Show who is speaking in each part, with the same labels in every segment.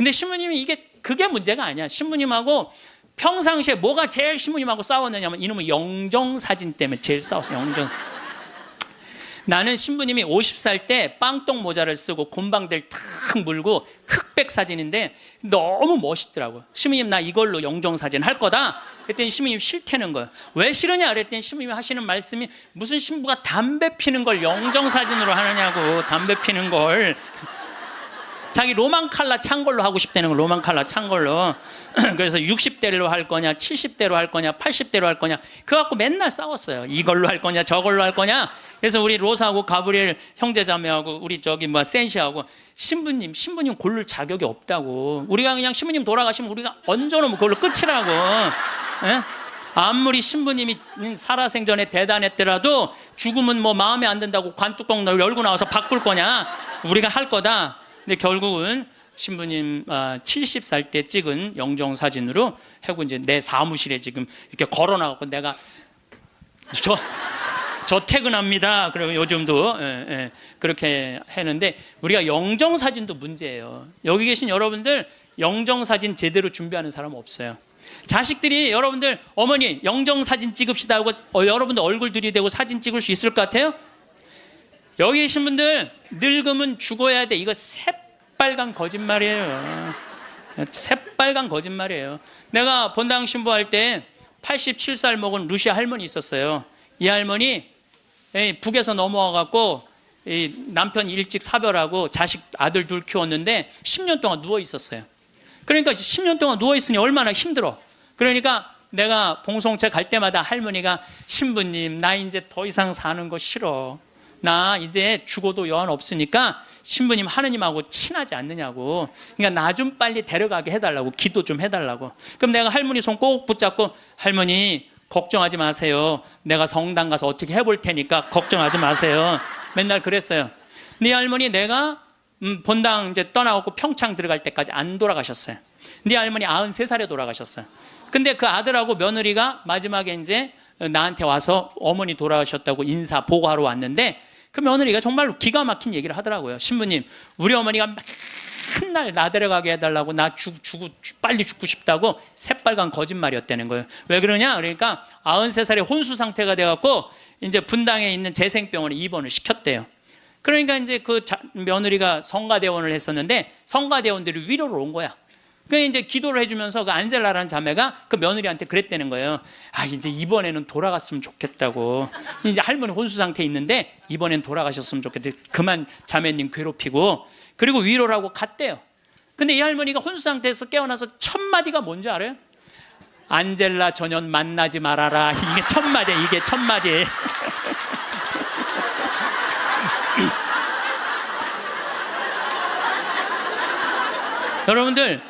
Speaker 1: 근데 신부님이 그게 문제가 아니야. 신부님하고 평상시에 뭐가 제일 신부님하고 싸웠느냐면 이놈의 영정사진 때문에 제일 싸웠어요. 영정. 나는 신부님이 50살 때 빵똥 모자를 쓰고 곰방대를 탁 물고 흑백 사진인데 너무 멋있더라고요. 신부님 나 이걸로 영정사진 할 거다. 그랬더니 신부님 싫다는 거예요. 왜 싫으냐 그랬더니 신부님이 하시는 말씀이 무슨 신부가 담배 피는 걸 영정사진으로 하느냐고. 담배 피는 걸 자기 로망 칼라 찬 걸로 하고 싶다는 거. 로망 칼라 찬 걸로. 그래서 60대로 할 거냐 70대로 할 거냐 80대로 할 거냐 그거 갖고 맨날 싸웠어요. 이걸로 할 거냐 저걸로 할 거냐. 그래서 우리 로사하고 가브리엘 형제자매하고 우리 센시하고 신부님 고를 자격이 없다고. 우리가 그냥 신부님 돌아가시면 우리가 얹어놓으면 그걸로 끝이라고. 예? 아무리 신부님이 살아생전에 대단했더라도 죽으면 뭐 마음에 안 든다고 관뚜껑 열고 나와서 바꿀 거냐. 우리가 할 거다. 근데 결국은 신부님 70살 때 찍은 영정사진으로 하고 이제 내 사무실에 지금 이렇게 걸어놔갖고 내가 저 퇴근합니다. 그러면 요즘도 그렇게 했는데 우리가 영정사진도 문제예요. 여기 계신 여러분들 영정사진 제대로 준비하는 사람 없어요. 자식들이 여러분들 어머니 영정사진 찍읍시다 하고 여러분들 얼굴 들이대고 사진 찍을 수 있을 것 같아요? 여기 계신 분들 늙으면 죽어야 돼. 이거 새빨간 거짓말이에요. 새빨간 거짓말이에요. 내가 본당 신부할 때 87살 먹은 루시아 할머니 있었어요. 이 할머니 북에서 넘어와갖고 남편 일찍 사별하고 자식 아들 둘 키웠는데 10년 동안 누워 있었어요. 그러니까 10년 동안 누워 있으니 얼마나 힘들어. 그러니까 내가 봉송체 갈 때마다 할머니가 신부님 나 이제 더 이상 사는 거 싫어. 나 이제 죽어도 여한 없으니까 신부님 하느님하고 친하지 않느냐고. 그러니까 나 좀 빨리 데려가게 해달라고. 기도 좀 해달라고. 그럼 내가 할머니 손 꼭 붙잡고 할머니 걱정하지 마세요. 내가 성당 가서 어떻게 해볼 테니까 걱정하지 마세요. 맨날 그랬어요. 네 할머니 내가 본당 이제 떠나고 평창 들어갈 때까지 안 돌아가셨어요. 네 할머니 93살에 돌아가셨어요. 근데 그 아들하고 며느리가 마지막에 이제 나한테 와서 어머니 돌아가셨다고 인사 보고하러 왔는데 그 며느리가 정말로 기가 막힌 얘기를 하더라고요. 신부님 우리 어머니가 맨날 나 데려가게 해달라고 나 빨리 죽고 싶다고 새빨간 거짓말이었다는 거예요. 왜 그러냐 그러니까 93살에 혼수 상태가 돼갖고 이제 분당에 있는 재생병원에 입원을 시켰대요. 그러니까 이제 그 며느리가 성가대원을 했었는데 성가대원들이 위로를 온 거야. 그러니까 이제 기도를 해주면서 그 안젤라라는 자매가 그 며느리한테 그랬다는 거예요. 아 이제 이번에는 돌아갔으면 좋겠다고. 이제 할머니 혼수 상태에 있는데 이번엔 돌아가셨으면 좋겠다. 그만 자매님 괴롭히고. 그리고 위로를 하고 갔대요. 근데 이 할머니가 혼수 상태에서 깨어나서 첫 마디가 뭔지 알아요? 안젤라 전현 만나지 말아라. 이게 첫 마디야. 이게 첫 마디. 여러분들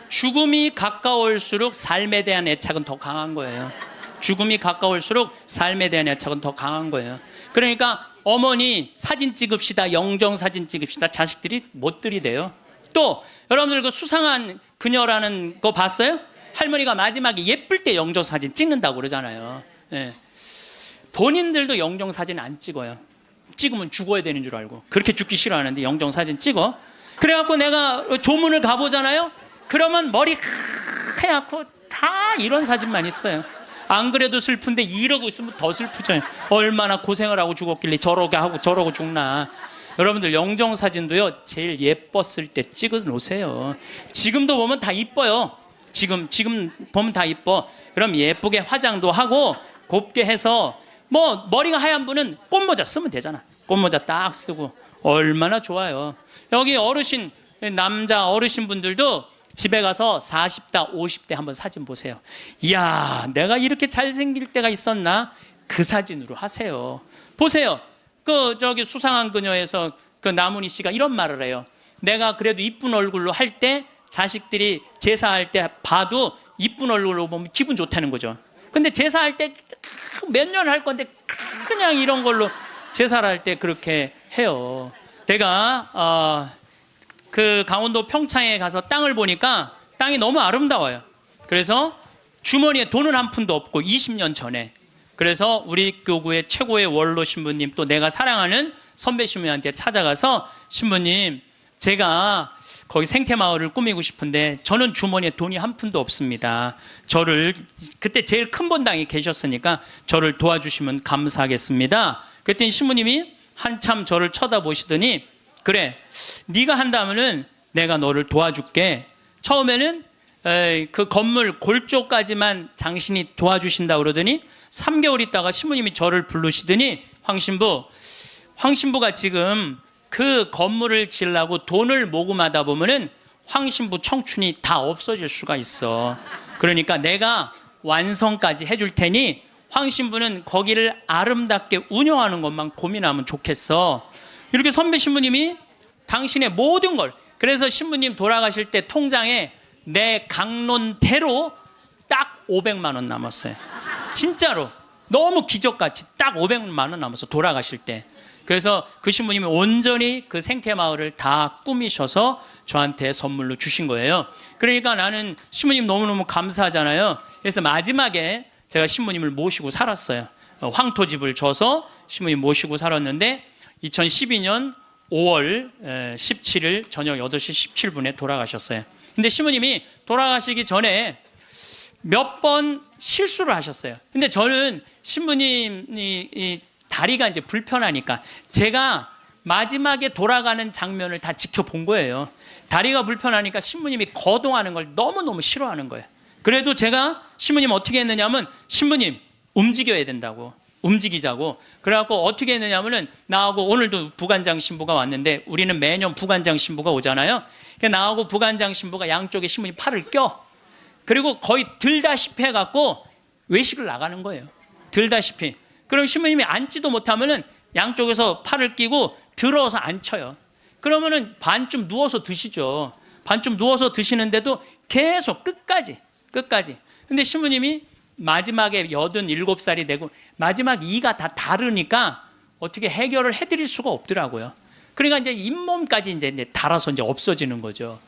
Speaker 1: 죽음이 가까울수록 삶에 대한 애착은 더 강한 거예요. 죽음이 가까울수록 삶에 대한 애착은 더 강한 거예요. 그러니까 어머니 사진 찍읍시다. 영정 사진 찍읍시다. 자식들이 못 들이대요. 또 여러분들 그 수상한 그녀라는 거 봤어요? 할머니가 마지막에 예쁠 때 영정 사진 찍는다고 그러잖아요. 예. 본인들도 영정 사진 안 찍어요. 찍으면 죽어야 되는 줄 알고. 그렇게 죽기 싫어하는데 영정 사진 찍어. 그래갖고 내가 조문을 가보잖아요. 그러면 머리 하얗고 다 이런 사진만 있어요. 안 그래도 슬픈데 이러고 있으면 더 슬프죠. 얼마나 고생을 하고 죽었길래 저러게 하고 저러고 죽나. 여러분들 영정 사진도요 제일 예뻤을 때 찍어 놓으세요. 지금도 보면 다 이뻐요. 지금 보면 다 이뻐. 그럼 예쁘게 화장도 하고 곱게 해서 뭐 머리가 하얀 분은 꽃모자 쓰면 되잖아. 꽃모자 딱 쓰고 얼마나 좋아요. 여기 어르신 남자 어르신 분들도 집에 가서 40대 50대 한번 사진 보세요. 이야 내가 이렇게 잘생길 때가 있었나. 그 사진으로 하세요. 보세요. 수상한 그녀에서 그 나문희 씨가 이런 말을 해요. 내가 그래도 이쁜 얼굴로 할 때 자식들이 제사할 때 봐도 이쁜 얼굴로 보면 기분 좋다는 거죠. 근데 제사할 때 몇 년 할 건데 그냥 이런 걸로 제사를 할 때 그렇게 해요. 제가 그 강원도 평창에 가서 땅을 보니까 땅이 너무 아름다워요. 그래서 주머니에 돈은 한 푼도 없고 20년 전에. 그래서 우리 교구의 최고의 원로 신부님 또 내가 사랑하는 선배 신부님한테 찾아가서 신부님 제가 거기 생태마을을 꾸미고 싶은데 저는 주머니에 돈이 한 푼도 없습니다. 저를 그때 제일 큰 본당이 계셨으니까 저를 도와주시면 감사하겠습니다. 그랬더니 신부님이 한참 저를 쳐다보시더니 그래, 네가 한다면은 내가 너를 도와줄게. 처음에는 그 건물 골조까지만 당신이 도와주신다 그러더니 3개월 있다가 신부님이 저를 부르시더니 황신부가 지금 그 건물을 지으려고 돈을 모금하다 보면은 황신부 청춘이 다 없어질 수가 있어. 그러니까 내가 완성까지 해줄 테니 황신부는 거기를 아름답게 운영하는 것만 고민하면 좋겠어. 이렇게 선배 신부님이 당신의 모든 걸, 그래서 신부님 돌아가실 때 통장에 내 강론대로 딱 500만 원 남았어요. 진짜로 너무 기적같이 딱 500만 원 남았어, 돌아가실 때. 그래서 그 신부님이 온전히 그 생태마을을 다 꾸미셔서 저한테 선물로 주신 거예요. 그러니까 나는 신부님 너무너무 감사하잖아요. 그래서 마지막에 제가 신부님을 모시고 살았어요. 황토집을 줘서 신부님 모시고 살았는데 2012년 5월 17일 저녁 8시 17분에 돌아가셨어요. 근데 신부님이 돌아가시기 전에 몇 번 실수를 하셨어요. 근데 저는 신부님이 다리가 이제 불편하니까 제가 마지막에 돌아가는 장면을 다 지켜본 거예요. 다리가 불편하니까 신부님이 거동하는 걸 너무너무 싫어하는 거예요. 그래도 제가 신부님 어떻게 했느냐면 신부님 움직여야 된다고, 움직이자고. 그래갖고 어떻게 했느냐면은 나하고 오늘도 부관장 신부가 왔는데 우리는 매년 부관장 신부가 오잖아요. 나하고 부관장 신부가 양쪽에 신부님 팔을 껴. 그리고 거의 들다시피 해갖고 외식을 나가는 거예요. 들다시피. 그럼 신부님이 앉지도 못하면은 양쪽에서 팔을 끼고 들어서 앉혀요. 그러면은 반쯤 누워서 드시죠. 반쯤 누워서 드시는데도 계속 끝까지. 근데 신부님이 마지막에 87살이 되고 마지막 이가 다 다르니까 어떻게 해결을 해드릴 수가 없더라고요. 그러니까 이제 잇몸까지 이제 달아서 이제 없어지는 거죠.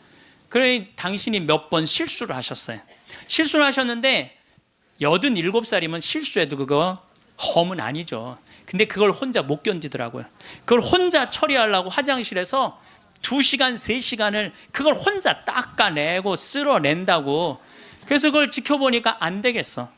Speaker 1: 그래 당신이 몇 번 실수를 하셨어요. 실수를 하셨는데 87살이면 실수해도 그거 험은 아니죠. 근데 그걸 혼자 못 견디더라고요. 그걸 혼자 처리하려고 화장실에서 2시간, 3시간을 그걸 혼자 닦아내고 쓸어낸다고. 그래서 그걸 지켜보니까 안 되겠어.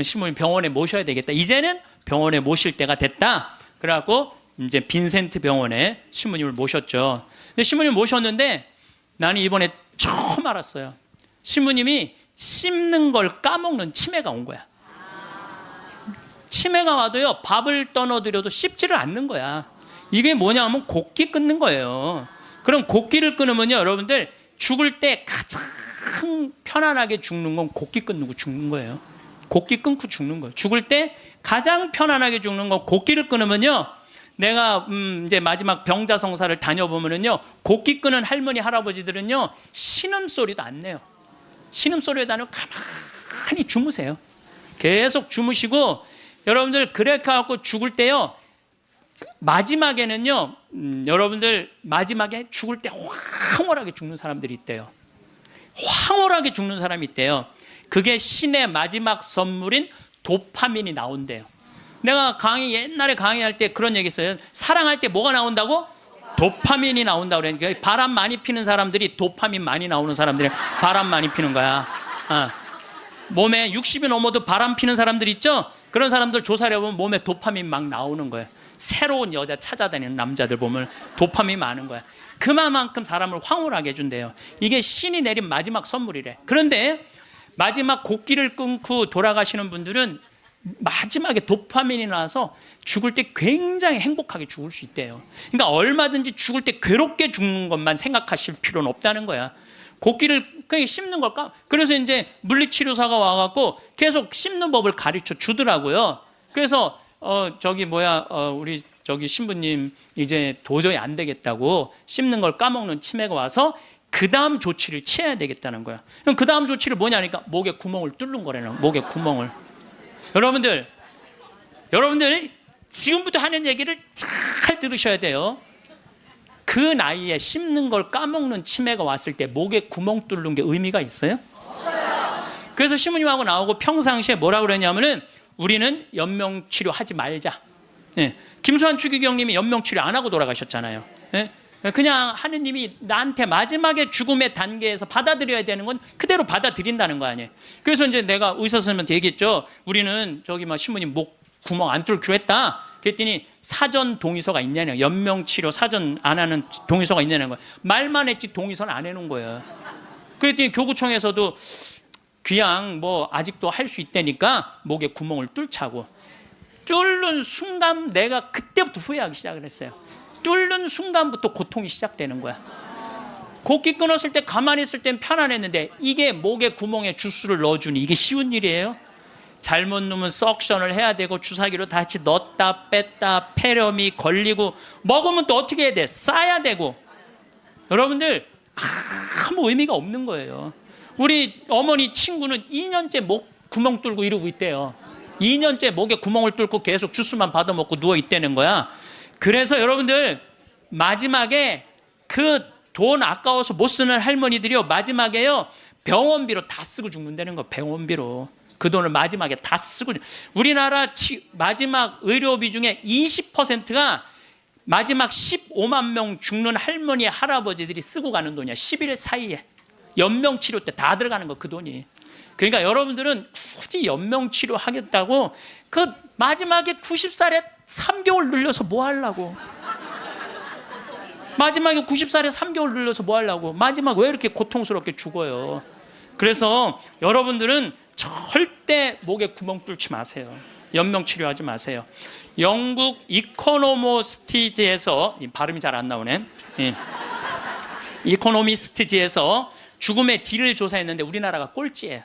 Speaker 1: 신부님 병원에 모셔야 되겠다. 이제는 병원에 모실 때가 됐다. 그래갖고 이제 빈센트 병원에 신부님을 모셨죠. 근데 신부님 모셨는데 나는 이번에 처음 알았어요. 신부님이 씹는 걸 까먹는 치매가 온 거야. 치매가 와도요, 밥을 떠넣어드려도 씹지를 않는 거야. 이게 뭐냐면 곡기 끊는 거예요. 그럼 곡기를 끊으면요, 여러분들 죽을 때 가장 편안하게 죽는 건 곡기 끊고 죽는 거예요. 곡기 끊고 죽는 거예요. 죽을 때 가장 편안하게 죽는 건 곡기를 끊으면요, 내가 이제 마지막 병자성사를 다녀보면은요, 곡기 끊은 할머니 할아버지들은요 신음소리도 안 내요. 신음소리도 안 내고 가만히 주무세요. 계속 주무시고 여러분들 그렇게 갖고 죽을 때요, 마지막에는요, 여러분들 마지막에 죽을 때 황홀하게 죽는 사람들이 있대요. 황홀하게 죽는 사람이 있대요. 그게 신의 마지막 선물인 도파민이 나온대요. 내가 옛날에 강의할 때 그런 얘기 했어요. 사랑할 때 뭐가 나온다고? 도파민이 나온다고 그러니까 바람 많이 피는 사람들이 도파민 많이 나오는 사람들이 바람 많이 피는 거야. 몸에 60이 넘어도 바람 피는 사람들 있죠? 그런 사람들 조사를 해보면 몸에 도파민 막 나오는 거예요. 새로운 여자 찾아다니는 남자들 보면 도파민이 많은 거야. 그만큼 사람을 황홀하게 해준대요. 이게 신이 내린 마지막 선물이래. 그런데 마지막 곡기를 끊고 돌아가시는 분들은 마지막에 도파민이 나와서 죽을 때 굉장히 행복하게 죽을 수 있대요. 그러니까 얼마든지 죽을 때 괴롭게 죽는 것만 생각하실 필요는 없다는 거야. 곡기를 그냥 씹는 걸까? 그래서 이제 물리치료사가 와갖고 계속 씹는 법을 가르쳐 주더라고요. 그래서 우리 신부님 이제 도저히 안 되겠다고 씹는 걸 까먹는 치매가 와서 그 다음 조치를 취해야 되겠다는 거야. 그럼 그 다음 조치를 뭐냐니까 목에 구멍을 뚫는 거라는, 목에 구멍을. 여러분들 지금부터 하는 얘기를 잘 들으셔야 돼요. 그 나이에 씹는 걸 까먹는 치매가 왔을 때 목에 구멍 뚫는 게 의미가 있어요? 그래서 신부님하고 나오고 평상시에 뭐라고 그러냐면은 우리는 연명치료 하지 말자. 김수환 추기경님이 연명치료 안 하고 돌아가셨잖아요. 그냥 하느님이 나한테 마지막에 죽음의 단계에서 받아들여야 되는 건 그대로 받아들인다는 거 아니에요. 그래서 이제 내가 의사 선생님한테 얘기했죠. 우리는 저기 막 신부님 목 구멍 안 뚫기로 했다. 그랬더니 사전 동의서가 있냐는 거예요. 연명치료 사전 안 하는 동의서가 있냐는 거예요. 말만 했지 동의서는 안 해놓은 거예요. 그랬더니 교구청에서도 그냥 뭐 아직도 할 수 있다니까 목에 구멍을 뚫자고. 뚫는 순간 내가 그때부터 후회하기 시작을 했어요. 뚫는 순간부터 고통이 시작되는 거야. 곡기 끊었을 때 가만히 있을 땐 편안했는데 이게 목에 구멍에 주스를 넣어주니 이게 쉬운 일이에요? 잘못 넣으면 석션을 해야 되고 주사기로 다시 넣었다 뺐다 폐렴이 걸리고 먹으면 또 어떻게 해야 돼? 싸야 되고. 여러분들 아무 의미가 없는 거예요. 우리 어머니 친구는 2년째 목 구멍 뚫고 이러고 있대요. 2년째 목에 구멍을 뚫고 계속 주스만 받아먹고 누워 있다는 거야. 그래서 여러분들 마지막에 그 돈 아까워서 못 쓰는 할머니들이요, 마지막에요 병원비로 다 쓰고 죽는다는 거. 병원비로 그 돈을 마지막에 다 쓰고. 우리나라 마지막 의료비 중에 20%가 마지막 15만 명 죽는 할머니 할아버지들이 쓰고 가는 돈이야. 10일 사이에 연명치료 때 다 들어가는 거, 그 돈이. 그러니까 여러분들은 굳이 연명치료 하겠다고 그 마지막에 90살에 3개월 늘려서 뭐 하려고. 마지막에 90살에 3개월 늘려서 뭐 하려고. 마지막 왜 이렇게 고통스럽게 죽어요. 그래서 여러분들은 절대 목에 구멍 뚫지 마세요. 연명치료하지 마세요. 영국 이코노미스트지에서, 발음이 잘 안 나오네. 이코노미스트지에서 죽음의 질을 조사했는데 우리나라가 꼴찌예요.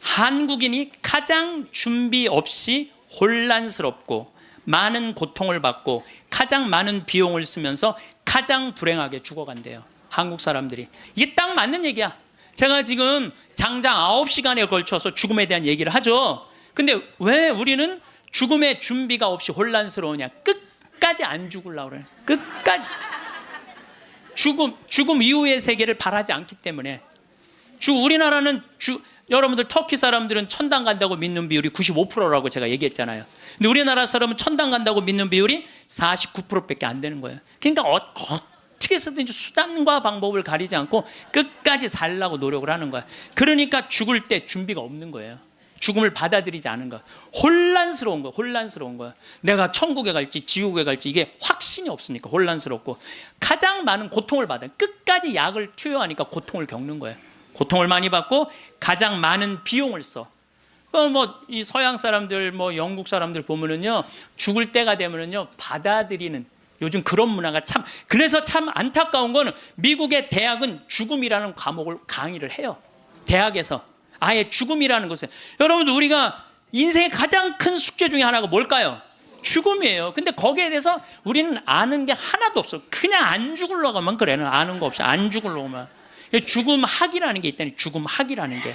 Speaker 1: 한국인이 가장 준비 없이 혼란스럽고 많은 고통을 받고 가장 많은 비용을 쓰면서 가장 불행하게 죽어간대요. 한국 사람들이. 이게 딱 맞는 얘기야. 제가 지금 장장 9시간에 걸쳐서 죽음에 대한 얘기를 하죠. 근데 왜 우리는 죽음의 준비가 없이 혼란스러우냐? 끝까지 안 죽으려고 그래. 끝까지. 죽음 이후의 세계를 바라지 않기 때문에. 우리나라는 여러분들 터키 사람들은 천당 간다고 믿는 비율이 95%라고 제가 얘기했잖아요. 근데 우리나라 사람은 천당 간다고 믿는 비율이 49%밖에 안 되는 거예요. 그러니까 어떻게 해서든지 수단과 방법을 가리지 않고 끝까지 살려고 노력을 하는 거야. 그러니까 죽을 때 준비가 없는 거예요. 죽음을 받아들이지 않은 거야. 혼란스러운 거야. 혼란스러운 거야. 내가 천국에 갈지 지옥에 갈지 이게 확신이 없으니까 혼란스럽고 가장 많은 고통을 받아요. 끝까지 약을 투여하니까 고통을 겪는 거예요. 고통을 많이 받고 가장 많은 비용을 써. 이 서양 사람들, 영국 사람들 보면은요, 죽을 때가 되면은요, 받아들이는 요즘 그런 문화가 참. 그래서 참 안타까운 거는 미국의 대학은 죽음이라는 과목을 강의를 해요. 대학에서 아예 죽음이라는 것을. 여러분들 우리가 인생의 가장 큰 숙제 중에 하나가 뭘까요? 죽음이에요. 근데 거기에 대해서 우리는 아는 게 하나도 없어. 그냥 안 죽으려고만 그래. 아는 거 없이 안 죽으려고만. 죽음학이라는 게 있다니. 죽음학이라는 게.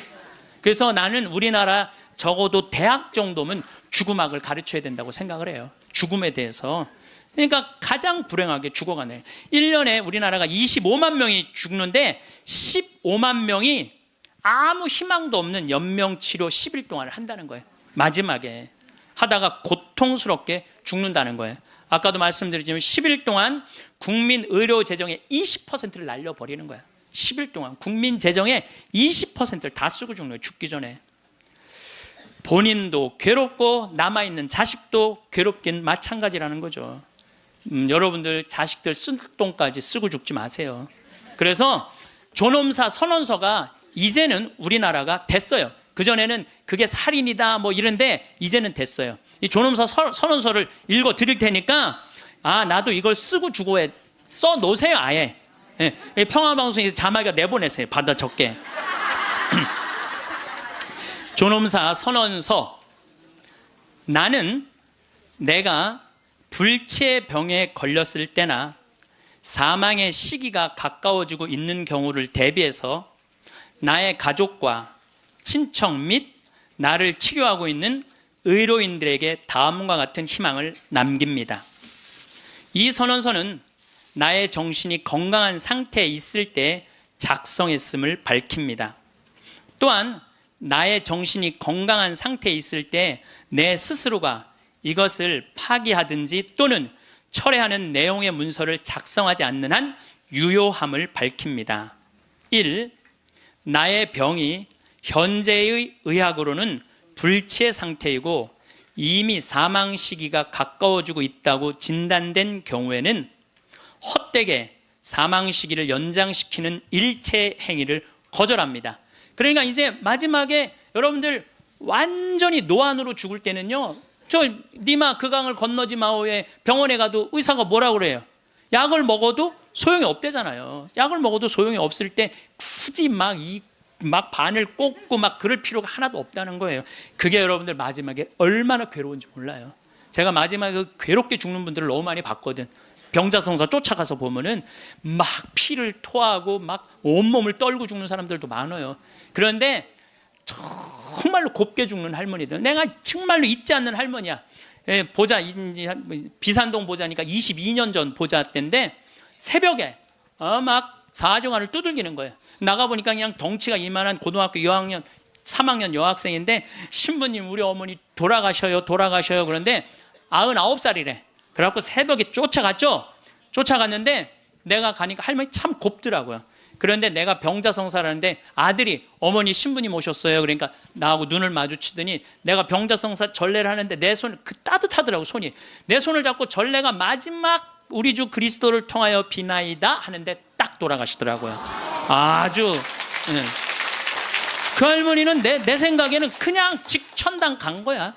Speaker 1: 그래서 나는 우리나라 적어도 대학 정도면 죽음학을 가르쳐야 된다고 생각을 해요. 죽음에 대해서. 그러니까 가장 불행하게 죽어가네. 1년에 우리나라가 25만 명이 죽는데 15만 명이 아무 희망도 없는 연명치료 10일 동안을 한다는 거예요. 마지막에 하다가 고통스럽게 죽는다는 거예요. 아까도 말씀드렸지만 10일 동안 국민 의료 재정의 20%를 날려버리는 거예요. 10일 동안 국민 재정의 20%를 다 쓰고 죽는 거예요. 죽기 전에. 본인도 괴롭고 남아있는 자식도 괴롭긴 마찬가지라는 거죠. 여러분들 자식들 쓸 돈까지 쓰고 죽지 마세요. 그래서 존엄사 선언서가 이제는 우리나라가 됐어요. 그전에는 그게 살인이다 이런데 이제는 됐어요. 이 존엄사 선언서를 읽어 드릴 테니까 나도 이걸 쓰고 죽어야 써 놓으세요. 아예. 평화방송에서 자막에 내보내세요. 받아 적게. 존엄사 선언서. 나는 내가 불치병에 걸렸을 때나 사망의 시기가 가까워지고 있는 경우를 대비해서 나의 가족과 친척 및 나를 치료하고 있는 의료인들에게 다음과 같은 희망을 남깁니다. 이 선언서는 나의 정신이 건강한 상태에 있을 때 작성했음을 밝힙니다. 또한 나의 정신이 건강한 상태에 있을 때 내 스스로가 이것을 파기하든지 또는 철회하는 내용의 문서를 작성하지 않는 한 유효함을 밝힙니다. 1. 나의 병이 현재의 의학으로는 불치의 상태이고 이미 사망 시기가 가까워지고 있다고 진단된 경우에는 헛되게 사망 시기를 연장시키는 일체 행위를 거절합니다. 그러니까 이제 마지막에 여러분들 완전히 노안으로 죽을 때는요, 저 니마 그 강을 건너지 마오에 병원에 가도 의사가 뭐라고 그래요? 약을 먹어도 소용이 없대잖아요. 약을 먹어도 소용이 없을 때 굳이 막 바늘 꽂고 막 그럴 필요가 하나도 없다는 거예요. 그게 여러분들 마지막에 얼마나 괴로운지 몰라요. 제가 마지막에 그 괴롭게 죽는 분들을 너무 많이 봤거든. 병자성사 쫓아가서 보면은 막 피를 토하고 막 온몸을 떨고 죽는 사람들도 많아요. 그런데 정말로 곱게 죽는 할머니들, 내가 정말로 잊지 않는 할머니야. 보자, 비산동 보자니까 22년 전 보자 때인데 새벽에 막 사정환을 두들기는 거예요. 나가보니까 그냥 덩치가 이만한 고등학교 2학년 3학년 여학생인데, 신부님 우리 어머니 돌아가셔요 그런데 99살이래. 그래갖고 새벽에 쫓아갔죠. 쫓아갔는데 내가 가니까 할머니 참 곱더라고요. 그런데 내가 병자성사를 하는데 아들이 어머니 신부님 오셨어요. 그러니까 나하고 눈을 마주치더니 내가 병자성사 전례를 하는데 내 손 따뜻하더라고. 손이 내 손을 잡고 전례가 마지막 우리 주 그리스도를 통하여 비나이다 하는데 딱 돌아가시더라고요. 아주 그 할머니는 내 생각에는 그냥 직천당 간 거야.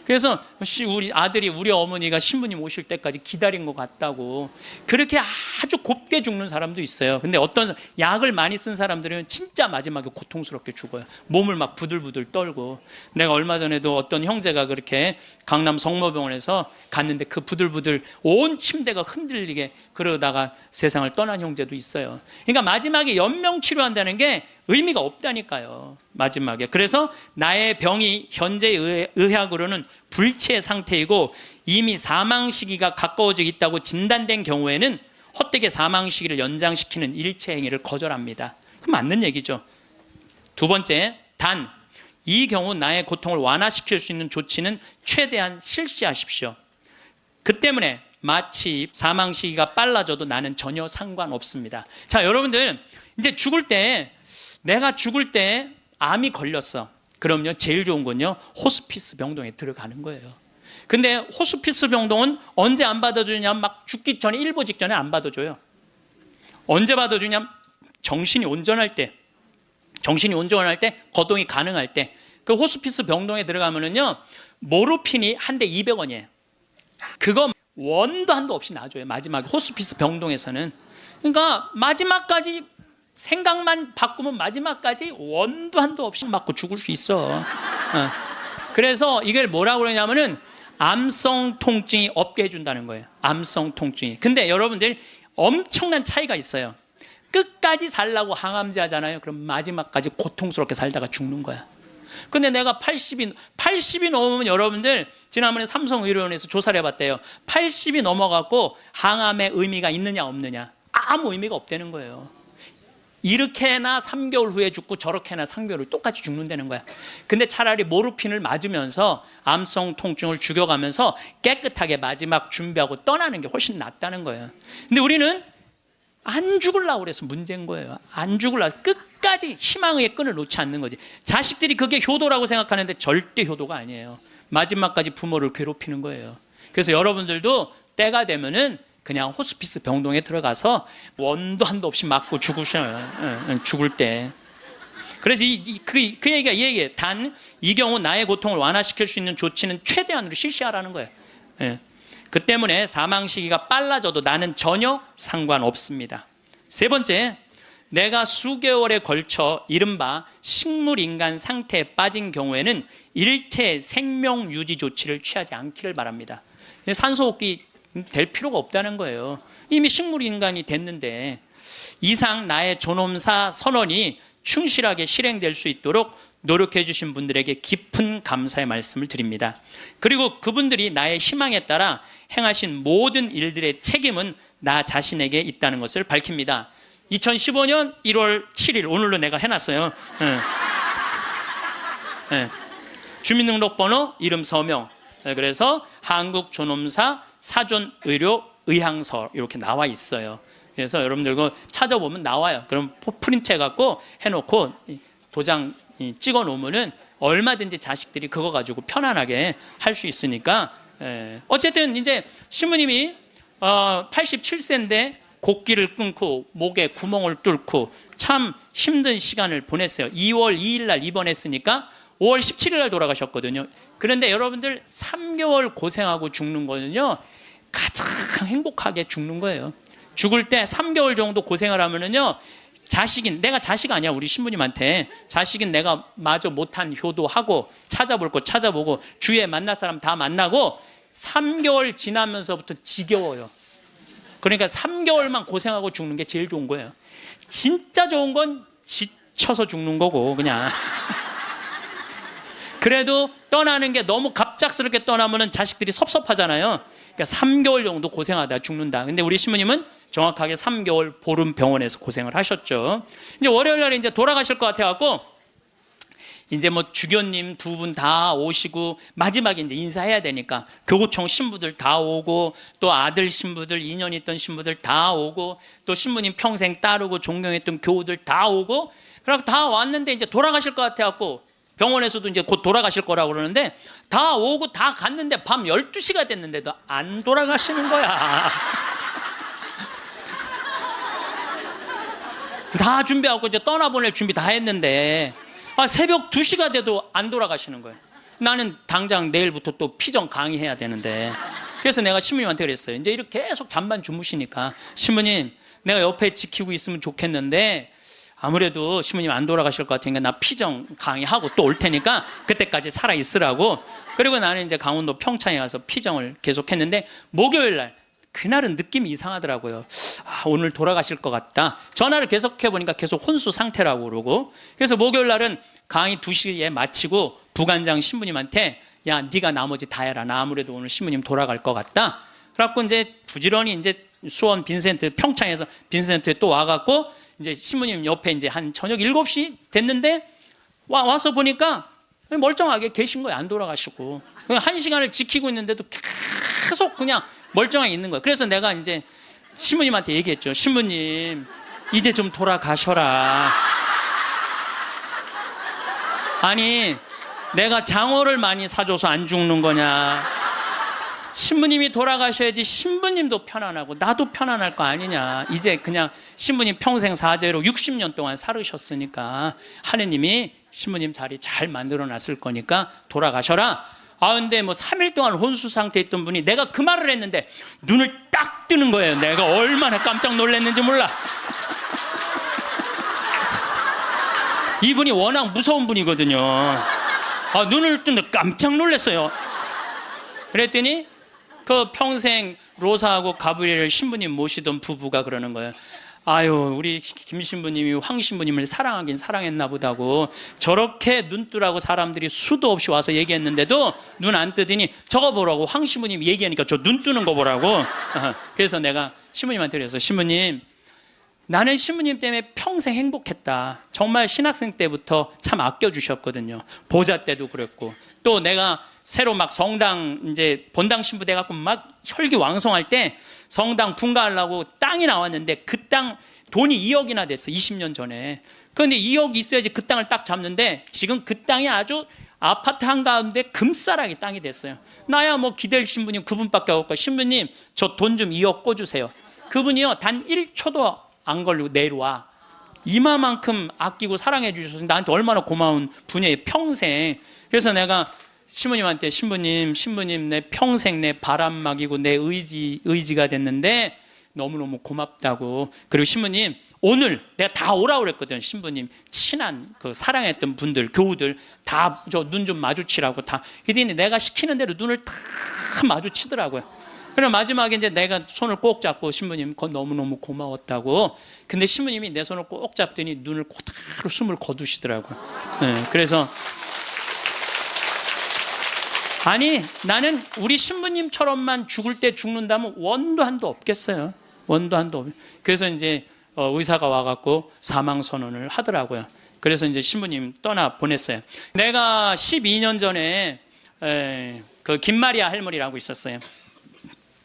Speaker 1: 그래서 우리 아들이 우리 어머니가 신부님 오실 때까지 기다린 것 같다고. 그렇게 아주 곱게 죽는 사람도 있어요. 근데 어떤 약을 많이 쓴 사람들은 진짜 마지막에 고통스럽게 죽어요. 몸을 막 부들부들 떨고. 내가 얼마 전에도 어떤 형제가 그렇게 강남 성모병원에서 갔는데 그 부들부들 온 침대가 흔들리게 그러다가 세상을 떠난 형제도 있어요. 그러니까 마지막에 연명치료한다는 게 의미가 없다니까요, 마지막에. 그래서 나의 병이 현재 의학으로는 불치의 상태이고 이미 사망 시기가 가까워지고 있다고 진단된 경우에는 헛되게 사망 시기를 연장시키는 일체 행위를 거절합니다. 그럼 맞는 얘기죠. 두 번째, 단 이 경우 나의 고통을 완화시킬 수 있는 조치는 최대한 실시하십시오. 그 때문에 마치 사망 시기가 빨라져도 나는 전혀 상관없습니다. 자, 여러분들 이제 내가 죽을 때 암이 걸렸어. 그럼요, 제일 좋은 건요, 호스피스 병동에 들어가는 거예요. 근데 호스피스 병동은 언제 안 받아주냐? 막 죽기 전에, 일보 직전에 안 받아줘요. 언제 받아주냐? 정신이 온전할 때, 거동이 가능할 때. 그 호스피스 병동에 들어가면은요, 모르핀이 한 대 200원이에요. 그거 원도 한도 없이 놔줘요, 마지막에. 호스피스 병동에서는. 그러니까 마지막까지 생각만 바꾸면 마지막까지 원도 한도 없이 맞고 죽을 수 있어. 그래서 이걸 뭐라고 그러냐면은 암성 통증이 없게 해준다는 거예요. 암성 통증이. 근데 여러분들 엄청난 차이가 있어요. 끝까지 살라고 항암제 하잖아요. 그럼 마지막까지 고통스럽게 살다가 죽는 거야. 근데 내가 80이 넘으면, 여러분들 지난번에 삼성의료원에서 조사를 해봤대요. 80이 넘어갖고 항암의 의미가 있느냐 없느냐, 아무 의미가 없다는 거예요. 이렇게나 3개월 후에 죽고 저렇게나 3개월 후에 똑같이 죽는다는 거야. 근데 차라리 모르핀을 맞으면서 암성 통증을 죽여가면서 깨끗하게 마지막 준비하고 떠나는 게 훨씬 낫다는 거예요. 근데 우리는 안 죽으려고 그래서 문제인 거예요. 안 죽으려고 끝까지 희망의 끈을 놓지 않는 거지. 자식들이 그게 효도라고 생각하는데 절대 효도가 아니에요. 마지막까지 부모를 괴롭히는 거예요. 그래서 여러분들도 때가 되면은 그냥 호스피스 병동에 들어가서 원도 한도 없이 맞고 죽으셔요. 죽을 때. 그래서 그 얘기가 이 얘기예요. 단 이 경우 나의 고통을 완화시킬 수 있는 조치는 최대한으로 실시하라는 거예요. 그 때문에 사망 시기가 빨라져도 나는 전혀 상관없습니다. 세 번째, 내가 수개월에 걸쳐 이른바 식물인간 상태에 빠진 경우에는 일체 생명 유지 조치를 취하지 않기를 바랍니다. 산소호흡기 될 필요가 없다는 거예요. 이미 식물인간이 됐는데. 이상 나의 존엄사 선언이 충실하게 실행될 수 있도록 노력해 주신 분들에게 깊은 감사의 말씀을 드립니다. 그리고 그분들이 나의 희망에 따라 행하신 모든 일들의 책임은 나 자신에게 있다는 것을 밝힙니다. 2015년 1월 7일, 오늘로 내가 해놨어요. 주민등록번호, 이름, 서명. 그래서 한국존엄사 사전 의료 의향서 이렇게 나와 있어요. 그래서 여러분들 그 찾아보면 나와요. 그럼 프린트 해갖고 해놓고 도장 찍어 놓으면은 얼마든지 자식들이 그거 가지고 편안하게 할 수 있으니까. 어쨌든 이제 신부님이 87세인데 곡기를 끊고 목에 구멍을 뚫고 참 힘든 시간을 보냈어요. 2월 2일 날 입원했으니까 5월 17일 날 돌아가셨거든요. 그런데 여러분들 3개월 고생하고 죽는 거는요, 가장 행복하게 죽는 거예요. 죽을 때 3개월 정도 고생을 하면은요, 자식인, 내가 자식 아니야, 우리 신부님한테. 자식인 내가 마저 못한 효도하고 찾아볼 거 찾아보고 주위에 만날 사람 다 만나고 3개월 지나면서부터 지겨워요. 그러니까 3개월만 고생하고 죽는 게 제일 좋은 거예요. 진짜 좋은 건 지쳐서 죽는 거고, 그냥. 그래도 떠나는 게 너무 갑작스럽게 떠나면 자식들이 섭섭하잖아요. 그러니까 3개월 정도 고생하다 죽는다. 근데 우리 신부님은 정확하게 3개월 보름 병원에서 고생을 하셨죠. 이제 월요일 날에 이제 돌아가실 것 같아갖고, 이제 뭐 주교님 두 분 다 오시고 마지막에 이제 인사해야 되니까 교구청 신부들 다 오고 또 아들 신부들, 인연 있던 신부들 다 오고 또 신부님 평생 따르고 존경했던 교우들 다 오고, 그래서 다 왔는데 이제 돌아가실 것 같아갖고, 병원에서도 이제 곧 돌아가실 거라고 그러는데 다 오고 다 갔는데 밤 12시가 됐는데도 안 돌아가시는 거야. 다 준비하고 이제 떠나보낼 준비 다 했는데 새벽 2시가 돼도 안 돌아가시는 거예요. 나는 당장 내일부터 또 피정 강의해야 되는데, 그래서 내가 신부님한테 그랬어요. 이제 이렇게 계속 잠만 주무시니까, 신부님 내가 옆에 지키고 있으면 좋겠는데 아무래도 신부님 안 돌아가실 것 같으니까 나 피정 강의하고 또 올 테니까 그때까지 살아 있으라고. 그리고 나는 이제 강원도 평창에 가서 피정을 계속했는데, 목요일 날 그날은 느낌이 이상하더라고요. 오늘 돌아가실 것 같다. 전화를 계속해 보니까 계속 혼수 상태라고 그러고, 그래서 목요일 날은 강의 2시에 마치고 부관장 신부님한테, 야 네가 나머지 다 해라, 나 아무래도 오늘 신부님 돌아갈 것 같다. 그래갖고 이제 부지런히 이제 수원 빈센트, 평창에서 빈센트에 또 와갖고 이제 신부님 옆에 이제 한 저녁 7시 됐는데 와서 보니까 멀쩡하게 계신 거예요. 안 돌아가시고. 1시간을 지키고 있는데도 계속 그냥 멀쩡하게 있는 거예요. 그래서 내가 이제 신부님한테 얘기했죠. 신부님 이제 좀 돌아가셔라. 아니 내가 장어를 많이 사줘서 안 죽는 거냐. 신부님이 돌아가셔야지 신부님도 편안하고 나도 편안할 거 아니냐. 이제 그냥 신부님 평생 사죄로 60년 동안 살으셨으니까 하느님이 신부님 자리 잘 만들어 놨을 거니까 돌아가셔라. 근데 뭐 3일 동안 혼수 상태에 있던 분이 내가 그 말을 했는데 눈을 딱 뜨는 거예요. 내가 얼마나 깜짝 놀랐는지 몰라. 이분이 워낙 무서운 분이거든요. 눈을 뜨는데 깜짝 놀랐어요. 그랬더니 그 평생 로사하고 가브리엘 신부님 모시던 부부가 그러는 거예요. 아유 우리 김 신부님이 황 신부님을 사랑하긴 사랑했나 보다고, 저렇게 눈뜨라고 사람들이 수도 없이 와서 얘기했는데도 눈 안 뜨더니 저거 보라고, 황 신부님 얘기하니까 저 눈 뜨는 거 보라고. 그래서 내가 신부님한테 그래서, 신부님 나는 신부님 때문에 평생 행복했다. 정말 신학생 때부터 참 아껴주셨거든요. 보자 때도 그랬고, 또 내가 새로 막 성당 이제 본당 신부 돼갖고 막 혈기왕성할 때 성당 분가하려고 땅이 나왔는데 그 땅 돈이 2억이나 됐어. 20년 전에. 그런데 2억이 있어야지 그 땅을 딱 잡는데 지금 그 땅이 아주 아파트 한가운데 금싸라기 땅이 됐어요. 나야 뭐 기댈 신부님 그분밖에 없고, 신부님 저 돈 좀 2억 꿔주세요. 그분이요 단 1초도 안 걸리고 내려와. 이마만큼 아끼고 사랑해 주셔서 나한테 얼마나 고마운 분이에요, 평생. 그래서 내가 신부님한테, 신부님 내 평생 내 바람막이고 내 의지가 됐는데 너무너무 고맙다고. 그리고 신부님 오늘 내가 다 오라고 그랬거든. 신부님 친한 그 사랑했던 분들, 교우들 다 저 눈 좀 마주치라고 다. 그랬더니 내가 시키는 대로 눈을 다 마주치더라고요. 그럼 마지막에 이제 내가 손을 꼭 잡고, 신부님 그건 너무너무 고마웠다고. 근데 신부님이 내 손을 꼭 잡더니 눈을 그대로 숨을 거두시더라고요. 네, 그래서 아니 나는 우리 신부님처럼만 죽을 때 죽는다면 원도 한도 없겠어요. 원도 한도 없. 그래서 이제 의사가 와갖고 사망 선언을 하더라고요. 그래서 이제 신부님 떠나 보냈어요. 내가 12년 전에 그 김마리아 할머니라고 있었어요.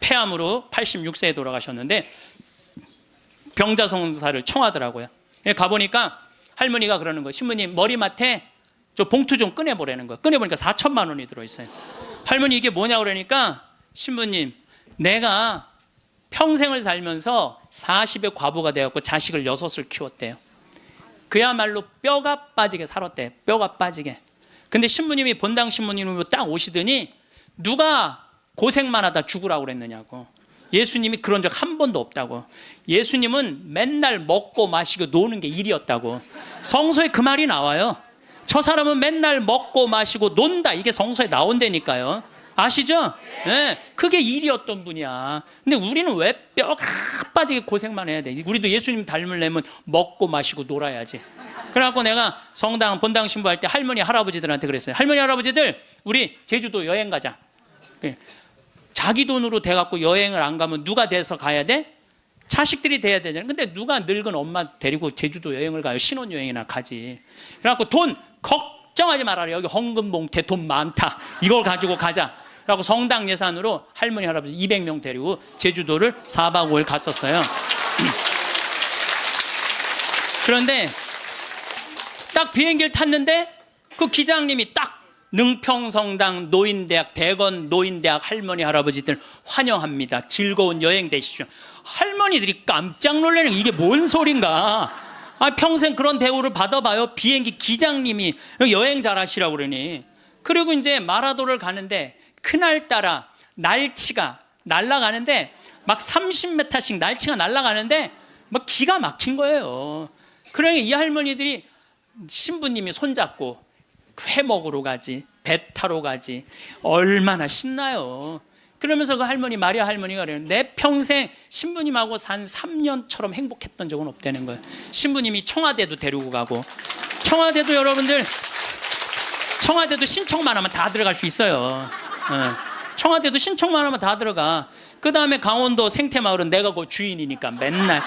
Speaker 1: 폐암으로 86세에 돌아가셨는데 병자성사를 청하더라고요. 가보니까 할머니가 그러는 거예요. 신부님 머리맡에 저 봉투 좀 꺼내보라는 거예요. 꺼내보니까 4천만 원이 들어있어요. 할머니 이게 뭐냐고 그러니까 신부님 내가 평생을 살면서 40의 과부가 되었고 자식을 6을 키웠대요. 그야말로 뼈가 빠지게 살았대. 뼈가 빠지게. 근데 신부님이 본당 신부님으로 딱 오시더니 누가 고생만 하다 죽으라고 그랬느냐고. 예수님이 그런 적 한 번도 없다고. 예수님은 맨날 먹고 마시고 노는 게 일이었다고. 성서에 그 말이 나와요. 저 사람은 맨날 먹고 마시고 논다. 이게 성서에 나온다니까요. 아시죠? 네, 그게 일이었던 분이야. 근데 우리는 왜 뼈가 빠지게 고생만 해야 돼? 우리도 예수님 닮으려면 먹고 마시고 놀아야지. 그래갖고 내가 성당 본당 신부할 때 할머니 할아버지들한테 그랬어요. 할머니 할아버지들 우리 제주도 여행 가자. 자기 돈으로 돼갖고 여행을 안 가면 누가 돼서 가야 돼? 자식들이 돼야 되잖아요. 근데 누가 늙은 엄마 데리고 제주도 여행을 가요? 신혼여행이나 가지. 그래갖고 돈 걱정하지 말아라. 여기 헌금봉투에 돈 많다. 이걸 가지고 가자. 그래갖고 성당 예산으로 할머니 할아버지 200명 데리고 제주도를 4박 5일 갔었어요. 그런데 딱 비행기를 탔는데 그 기장님이 딱 능평성당 노인대학 대건 노인대학 할머니 할아버지들 환영합니다. 즐거운 여행 되십시오. 할머니들이 깜짝 놀라는 이게 뭔 소린가. 평생 그런 대우를 받아봐요. 비행기 기장님이 여행 잘하시라고 그러니. 그리고 이제 마라도를 가는데 그날따라 날치가 날아가는데 막 30m씩 날치가 날아가는데 막 기가 막힌 거예요. 그러니 이 할머니들이 신부님이 손잡고 회 먹으러 가지, 배 타러 가지, 얼마나 신나요. 그러면서 그 할머니 마리아 할머니가 그래요. 내 평생 신부님하고 산 3년처럼 행복했던 적은 없다는 거예요. 신부님이 청와대도 데리고 가고, 청와대도 여러분들 청와대도 신청만 하면 다 들어갈 수 있어요. 청와대도 신청만 하면 다 들어가. 그 다음에 강원도 생태마을은 내가 그 주인이니까 맨날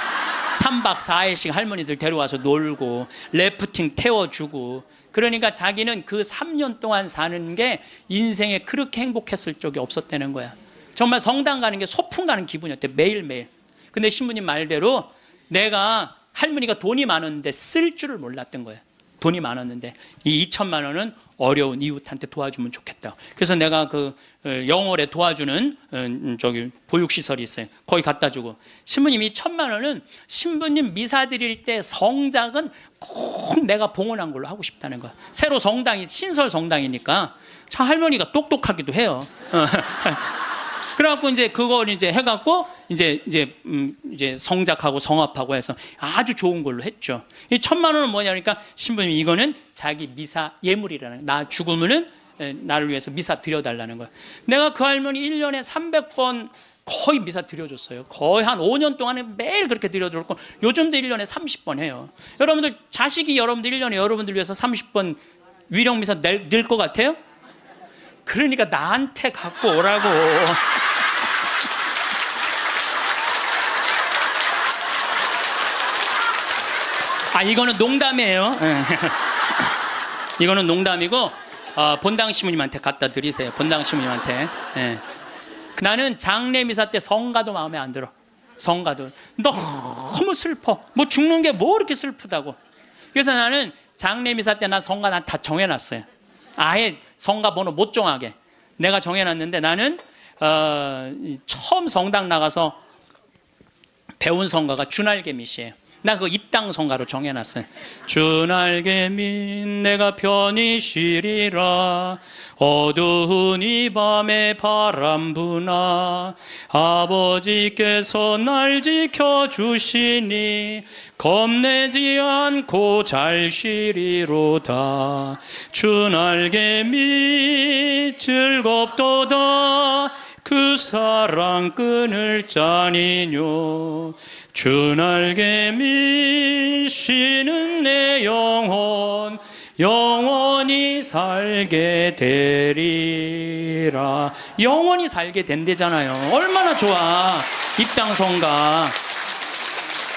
Speaker 1: 3박 4일씩 할머니들 데려와서 놀고 래프팅 태워주고. 그러니까 자기는 그 3년 동안 사는 게 인생에 그렇게 행복했을 적이 없었다는 거야. 정말 성당 가는 게 소풍 가는 기분이었대. 매일매일. 근데 신부님 말대로 내가 할머니가 돈이 많았는데 쓸 줄을 몰랐던 거야. 돈이 많았는데 이 2천만 원은 어려운 이웃한테 도와주면 좋겠다. 그래서 내가 그 영월에 도와주는 저기 보육시설이 있어요. 거기 갖다 주고, 신부님이 1,000만 원은 신부님 미사 드릴 때 성작은 꼭 내가 봉헌한 걸로 하고 싶다는 거야. 새로 성당이 신설 성당이니까 참 할머니가 똑똑하기도 해요. 그래갖고 이제 그걸 이제 해갖고 이제 성작하고 성합하고 해서 아주 좋은 걸로 했죠. 이 1,000만 원은 뭐냐니까 신부님이 이거는 자기 미사 예물이라는, 나 죽으면은 나를 위해서 미사 드려달라는 거야. 내가 그 할머니 1년에 300번 거의 미사 드려줬어요. 거의 한 5년 동안에 매일 그렇게 드려줬고, 요즘도 1년에 30번 해요. 여러분들 자식이 여러분들 1년에 여러분들 위해서 30번 위령 미사 낼 것 같아요? 그러니까 나한테 갖고 오라고. 이거는 농담이에요. 이거는 농담이고 본당 신부님한테 갖다 드리세요. 본당 신부님한테. 나는 장례 미사 때 성가도 마음에 안 들어. 성가도 너무 슬퍼. 뭐 죽는 게 뭐 이렇게 슬프다고. 그래서 나는 장례 미사 때 난 성가 난 다 정해놨어요. 아예 성가 번호 못 정하게 내가 정해놨는데, 나는 처음 성당 나가서 배운 성가가 주날개밋이에요. 나 그 입당 성가로 정해놨어요. 주날개밋 내가 편히 쉬리라, 어두운 이 밤에 바람 부나 아버지께서 날 지켜주시니 겁내지 않고 잘 쉬리로다. 주날개밋 즐겁도다, 그 사랑 끊을 자니뇨. 주날개밋 쉬는 내 영혼 영원히 살게 되리라. 영원히 살게 된대잖아요. 얼마나 좋아. 입당성가.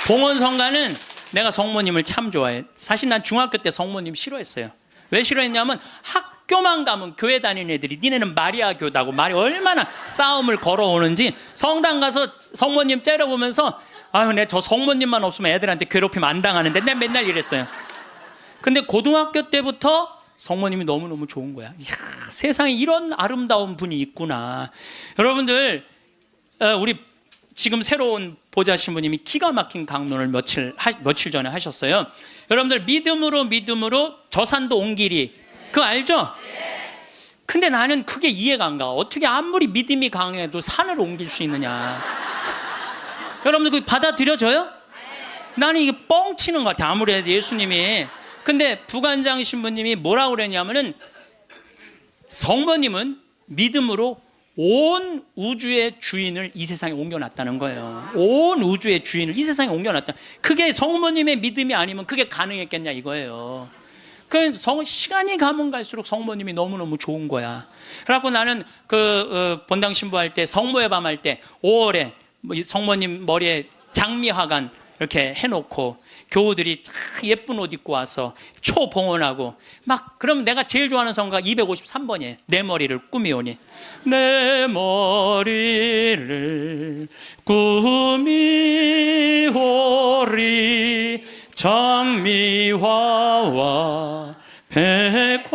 Speaker 1: 봉헌성가는 내가 성모님을 참 좋아해. 사실 난 중학교 때 성모님 싫어했어요. 왜 싫어했냐면 학교만 가면 교회 다니는 애들이 니네는 마리아 교다고 말이 얼마나 싸움을 걸어오는지 성당 가서 성모님 째려보면서 아유, 내 저 성모님만 없으면 애들한테 괴롭히면 안 당하는데 내가 맨날 이랬어요. 근데 고등학교 때부터 성모님이 너무너무 좋은 거야. 이야, 세상에 이런 아름다운 분이 있구나. 여러분들, 우리 지금 새로운 보좌 신부님이 기가 막힌 강론을 며칠 전에 하셨어요. 여러분들, 믿음으로 저 산도 온 길이, 그거 알죠? 근데 나는 그게 이해가 안 가. 어떻게 아무리 믿음이 강해도 산을 옮길 수 있느냐. 여러분들, 그거 받아들여져요? 나는 이게 뻥치는 것 같아, 아무래도 예수님이. 근데 부관장 신부님이 뭐라고 그랬냐면은, 성모님은 믿음으로 온 우주의 주인을 이 세상에 옮겨놨다는 거예요. 온 우주의 주인을 이 세상에 옮겨놨다. 그게 성모님의 믿음이 아니면 그게 가능했겠냐 이거예요. 그 시간이 가면 갈수록 성모님이 너무너무 좋은 거야. 그래갖고 나는 본당 신부할 때, 성모의 밤 할 때 5월에 성모님 머리에 장미화관 이렇게 해놓고 교우들이 예쁜 옷 입고 와서 초봉헌하고 막, 그럼 내가 제일 좋아하는 성가 253번이에요. 내 머리를 꾸미오니. 내 머리를 꾸미오리 장미화와 백화파로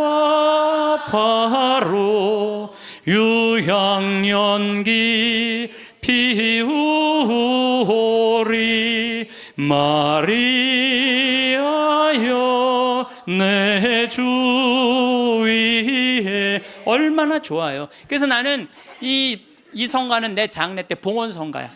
Speaker 1: 유향연기 피우오리 마리아여 내 주 위에. 얼마나 좋아요. 그래서 나는 이 성가는 내 장례 때 봉헌 성가야.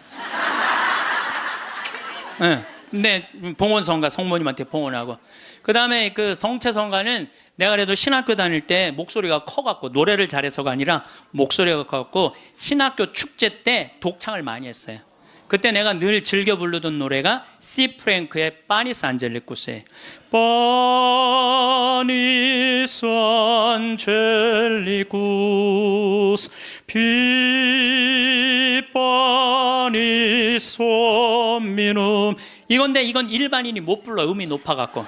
Speaker 1: 네, 내 봉헌 성가 성모님한테 봉헌하고. 그 다음에 그 성체 성가는 내가 그래도 신학교 다닐 때 목소리가 커갖고, 노래를 잘해서가 아니라 목소리가 커갖고 신학교 축제 때 독창을 많이 했어요. 그때 내가 늘 즐겨 부르던 노래가 시 프랭크의 파니스 안젤리쿠스예요. 파니스 안젤리쿠스 피 파니스 미눔. 이건데 이건 일반인이 못 불러, 음이 높아갖고.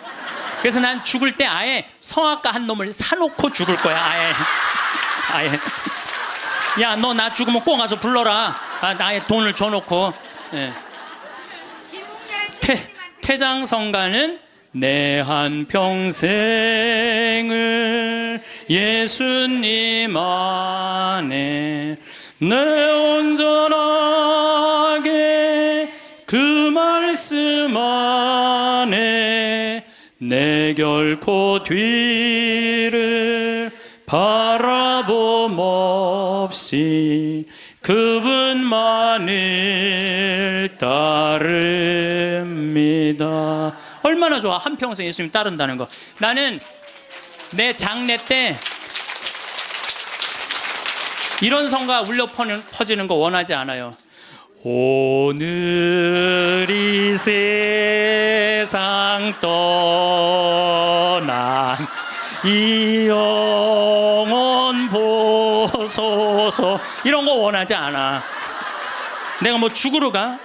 Speaker 1: 그래서 난 죽을 때 아예 성악가 한 놈을 사놓고 죽을 거야. 아예. 야, 너 나 죽으면 꼭 가서 불러라. 아예 돈을 줘놓고. 예. 폐장성가는 내 한평생을 예수님 안에 내 온전하게 그 말씀 안에 내 결코 뒤를 바라봄 없이 그분만을 따릅니다. 얼마나 좋아, 한평생 예수님 따른다는 거. 나는 내 장례 때 이런 성가 울려 퍼지는 거 원하지 않아요. 오늘 이 세상 떠난 이 영혼 보소서, 이런 거 원하지 않아. 내가 뭐 죽으러 가?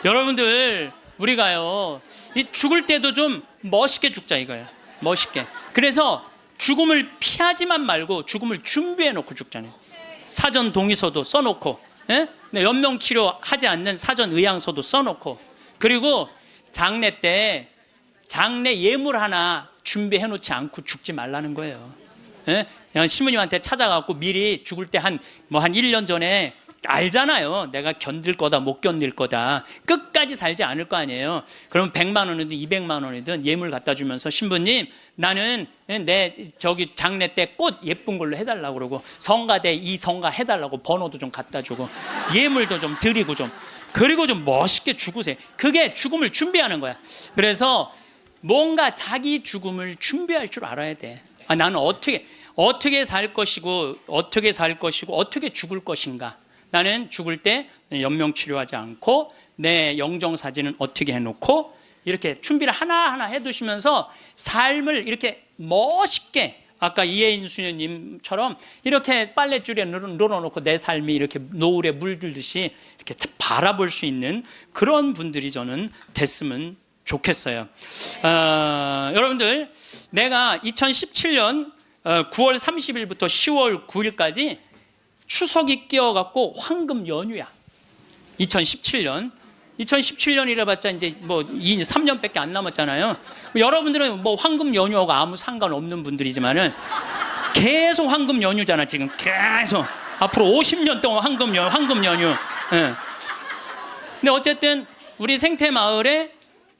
Speaker 1: 여러분들, 우리가요, 이 죽을 때도 좀 멋있게 죽자 이거예요. 멋있게. 그래서 죽음을 피하지만 말고 죽음을 준비해 놓고 죽잖아요. 사전 동의서도 써놓고, 예? 연명치료 하지 않는 사전 의향서도 써놓고, 그리고 장례 때 장례 예물 하나 준비해 놓지 않고 죽지 말라는 거예요. 예? 그냥 신부님한테 찾아가고 미리 죽을 때 한 1년 전에 알잖아요. 내가 견딜 거다 못 견딜 거다, 끝까지 살지 않을 거 아니에요. 그럼 100만 원이든 200만 원이든 예물 갖다 주면서, 신부님 나는 내 저기 장례 때 꽃 예쁜 걸로 해달라고 그러고, 성가대 이 성가 해달라고 번호도 좀 갖다 주고, 예물도 좀 드리고, 좀 그리고 좀 멋있게 죽으세요. 그게 죽음을 준비하는 거야. 그래서 뭔가 자기 죽음을 준비할 줄 알아야 돼. 나는 어떻게 살 것이고 어떻게 죽을 것인가. 나는 죽을 때 연명치료하지 않고 내 영정사진은 어떻게 해놓고, 이렇게 준비를 하나하나 해두시면서 삶을 이렇게 멋있게, 아까 이혜인 수녀님처럼 이렇게 빨랫줄에 늘어놓고 내 삶이 이렇게 노을에 물들듯이 이렇게 바라볼 수 있는 그런 분들이 저는 됐으면 좋겠어요. 여러분들, 내가 2017년 9월 30일부터 10월 9일까지 추석이 끼어갖고 황금 연휴야. 2017년이라 봤자 이제 뭐 3년밖에 안 남았잖아요. 여러분들은 뭐 황금 연휴하고 아무 상관없는 분들이지만은 계속 황금 연휴잖아. 지금 계속 앞으로 50년 동안 황금 연휴. 예. 근데 어쨌든 우리 생태마을에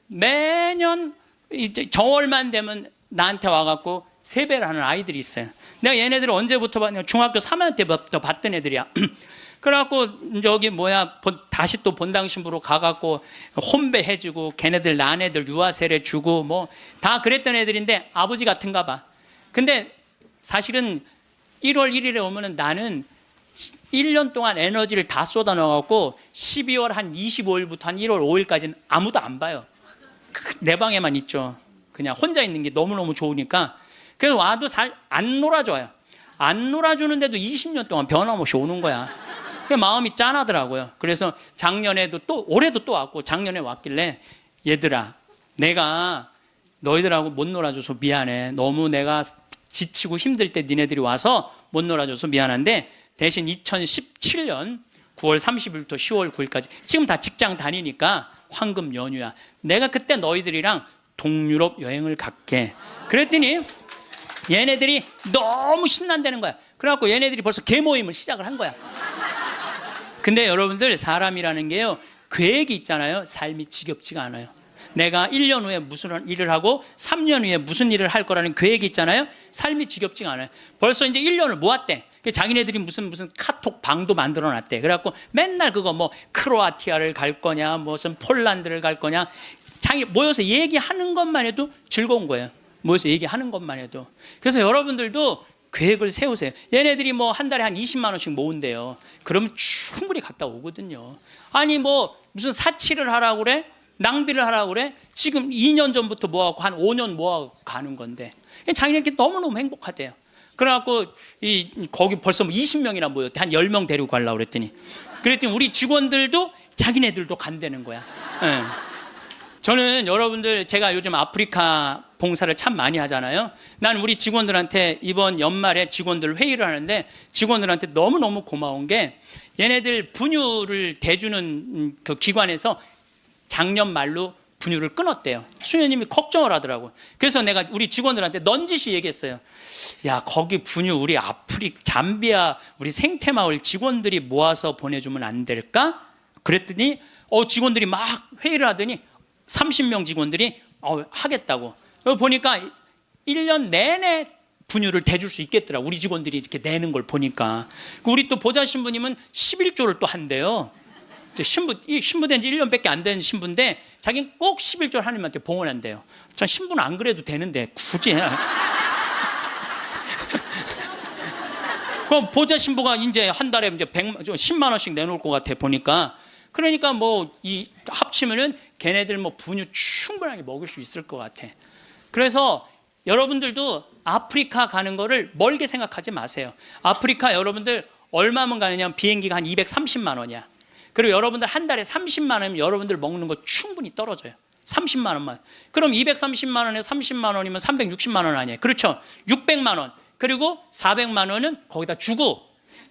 Speaker 1: 매년 이제 정월만 되면 나한테 와갖고 세배를 하는 아이들이 있어요. 내가 얘네들을 언제부터 봤냐? 중학교 3학년 때부터 봤던 애들이야. 그래갖고 저기 다시 또 본당 신부로 가갖고 혼배해주고 걔네들 난 애들 유아세례 주고 뭐 다 그랬던 애들인데 아버지 같은가 봐. 근데 사실은 1월 1일에 오면은 나는 1년 동안 에너지를 다 쏟아 넣어갖고 12월 한 25일부터 한 1월 5일까지는 아무도 안 봐요. 내 방에만 있죠. 그냥 혼자 있는 게 너무너무 좋으니까. 그래서 와도 잘 안 놀아줘요. 안 놀아주는데도 20년 동안 변함없이 오는 거야. 마음이 짠하더라고요. 그래서 작년에도 올해도 또 왔고, 작년에 왔길래 얘들아, 내가 너희들하고 못 놀아줘서 미안해. 너무 내가 지치고 힘들 때 니네들이 와서 못 놀아줘서 미안한데 대신 2017년 9월 30일부터 10월 9일까지 지금 다 직장 다니니까 황금 연휴야. 내가 그때 너희들이랑 동유럽 여행을 갈게. 그랬더니 얘네들이 너무 신난다는 거야. 그래갖고 얘네들이 벌써 개모임을 시작을 한 거야. 근데 여러분들, 사람이라는 게요, 계획이 있잖아요. 삶이 지겹지가 않아요. 내가 1년 후에 무슨 일을 하고 3년 후에 무슨 일을 할 거라는 계획이 있잖아요. 삶이 지겹지가 않아요. 벌써 이제 1년을 모았대. 자기네들이 무슨 카톡 방도 만들어 놨대. 그래갖고 맨날 그거 뭐 크로아티아를 갈 거냐, 무슨 폴란드를 갈 거냐, 모여서 얘기하는 것만 해도 즐거운 거예요. 모여서 얘기하는 것만 해도. 그래서 여러분들도 계획을 세우세요. 얘네들이 뭐 한 달에 한 20만 원씩 모은대요. 그러면 충분히 갔다 오거든요. 아니 뭐 무슨 사치를 하라고 그래? 낭비를 하라고 그래? 지금 2년 전부터 모아갖고 한 5년 모아갖고 가는 건데 자기네끼리 너무너무 행복하대요. 그래갖고 거기 벌써 20명이나 모였대. 한 10명 데리고 가려고 그랬더니 우리 직원들도 자기네들도 간다는 거야. 네. 저는 여러분들, 제가 요즘 아프리카 봉사를 참 많이 하잖아요. 난 우리 직원들한테 이번 연말에 직원들 회의를 하는데 직원들한테 너무너무 고마운 게 얘네들 분유를 대주는 그 기관에서 작년 말로 분유를 끊었대요. 수녀님이 걱정을 하더라고요. 그래서 내가 우리 직원들한테 넌지시 얘기했어요. 야, 거기 분유 우리 잠비아 우리 생태마을 직원들이 모아서 보내주면 안 될까? 그랬더니 직원들이 막 회의를 하더니 30명 직원들이 하겠다고. 보니까 1년 내내 분유를 대줄 수 있겠더라. 우리 직원들이 이렇게 내는 걸 보니까. 우리 또 보좌 신부님은 11조를 또 한대요. 신부된 지 1년밖에 안 된 신부인데 자기는 꼭 11조를 하나님한테 봉헌한대요. 전 신부는 안 그래도 되는데 굳이 그럼 보좌 신부가 이제 한 달에 이제 10만 원씩 내놓을 것 같아 보니까. 그러니까 뭐 합치면은 걔네들 뭐 분유 충분하게 먹을 수 있을 것 같아. 그래서 여러분들도 아프리카 가는 거를 멀게 생각하지 마세요. 아프리카 여러분들 얼마면 가느냐? 비행기가 한 230만 원이야. 그리고 여러분들 한 달에 30만 원이면 여러분들 먹는 거 충분히 떨어져요. 30만 원만. 그럼 230만 원에 30만 원이면 360만 원 아니에요. 그렇죠? 600만 원. 그리고 400만 원은 거기다 주고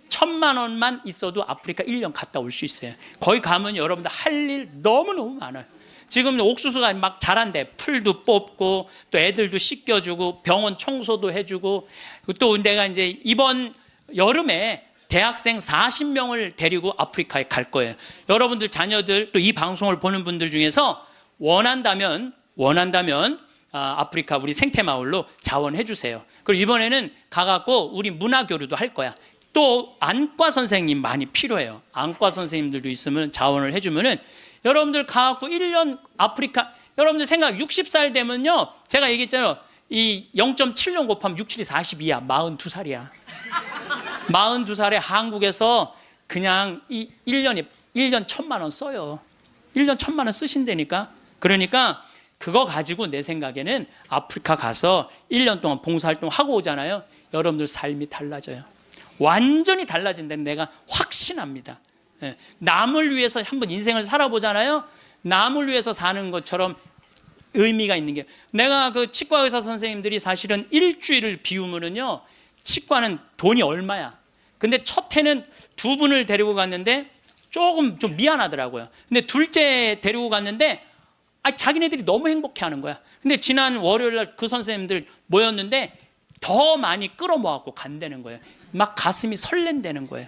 Speaker 1: 1000만 원만 있어도 아프리카 1년 갔다 올 수 있어요. 거기 가면 여러분들 할 일 너무너무 많아요. 지금 옥수수가 막 자란대. 풀도 뽑고 또 애들도 씻겨주고 병원 청소도 해주고 또 내가 이제 이번 여름에 대학생 40명을 데리고 아프리카에 갈 거예요. 여러분들 자녀들 또 이 방송을 보는 분들 중에서 원한다면 아프리카 우리 생태마을로 자원해 주세요. 그리고 이번에는 가갖고 우리 문화교류도 할 거야. 또 안과 선생님 많이 필요해요. 안과 선생님들도 있으면 자원을 해주면은 여러분들 가갖고 1년 아프리카, 여러분들 생각 60살 되면요, 제가 얘기했잖아요. 이 0.7년 곱하면 6, 7이 42야. 42살이야. 42살에 한국에서 그냥 이 1년 1,000만 원 써요. 1년 1,000만 원 쓰신다니까. 그러니까 그거 가지고 내 생각에는 아프리카 가서 1년 동안 봉사활동 하고 오잖아요. 여러분들 삶이 달라져요. 완전히 달라진다는 내가 확신합니다. 남을 위해서 한번 인생을 살아보잖아요. 남을 위해서 사는 것처럼 의미가 있는 게, 내가 그 치과 의사 선생님들이 사실은 일주일을 비우면은요, 치과는 돈이 얼마야. 근데 첫 해는 두 분을 데리고 갔는데 조금 좀 미안하더라고요. 근데 둘째 데리고 갔는데 자기네들이 너무 행복해하는 거야. 근데 지난 월요일 날 그 선생님들 모였는데 더 많이 끌어모았고 간다는 거예요. 막 가슴이 설렌다는 거예요.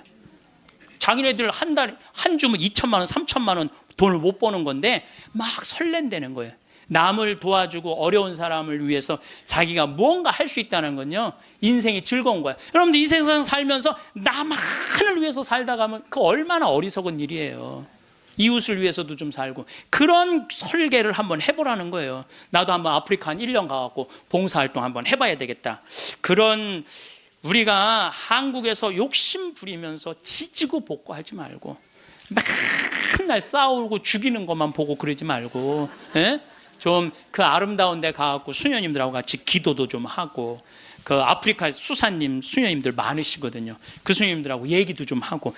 Speaker 1: 자기네들 한 달에 한 주면 2천만 원, 3천만 원 돈을 못 버는 건데 막 설렌다는 거예요. 남을 도와주고 어려운 사람을 위해서 자기가 무언가 할 수 있다는 건요, 인생이 즐거운 거야. 여러분들 이 세상 살면서 나만을 위해서 살다 가면 그 얼마나 어리석은 일이에요. 이웃을 위해서도 좀 살고, 그런 설계를 한번 해보라는 거예요. 나도 한번 아프리카 한 1년 가갖고 봉사활동 한번 해봐야 되겠다. 그런, 우리가 한국에서 욕심 부리면서 지지고 볶고 하지 말고, 맨날 싸우고 죽이는 것만 보고 그러지 말고, 예? 좀 그 아름다운 데 가갖고 수녀님들하고 같이 기도도 좀 하고, 그 아프리카 수사님 수녀님들 많으시거든요. 그 수녀님들하고 얘기도 좀 하고,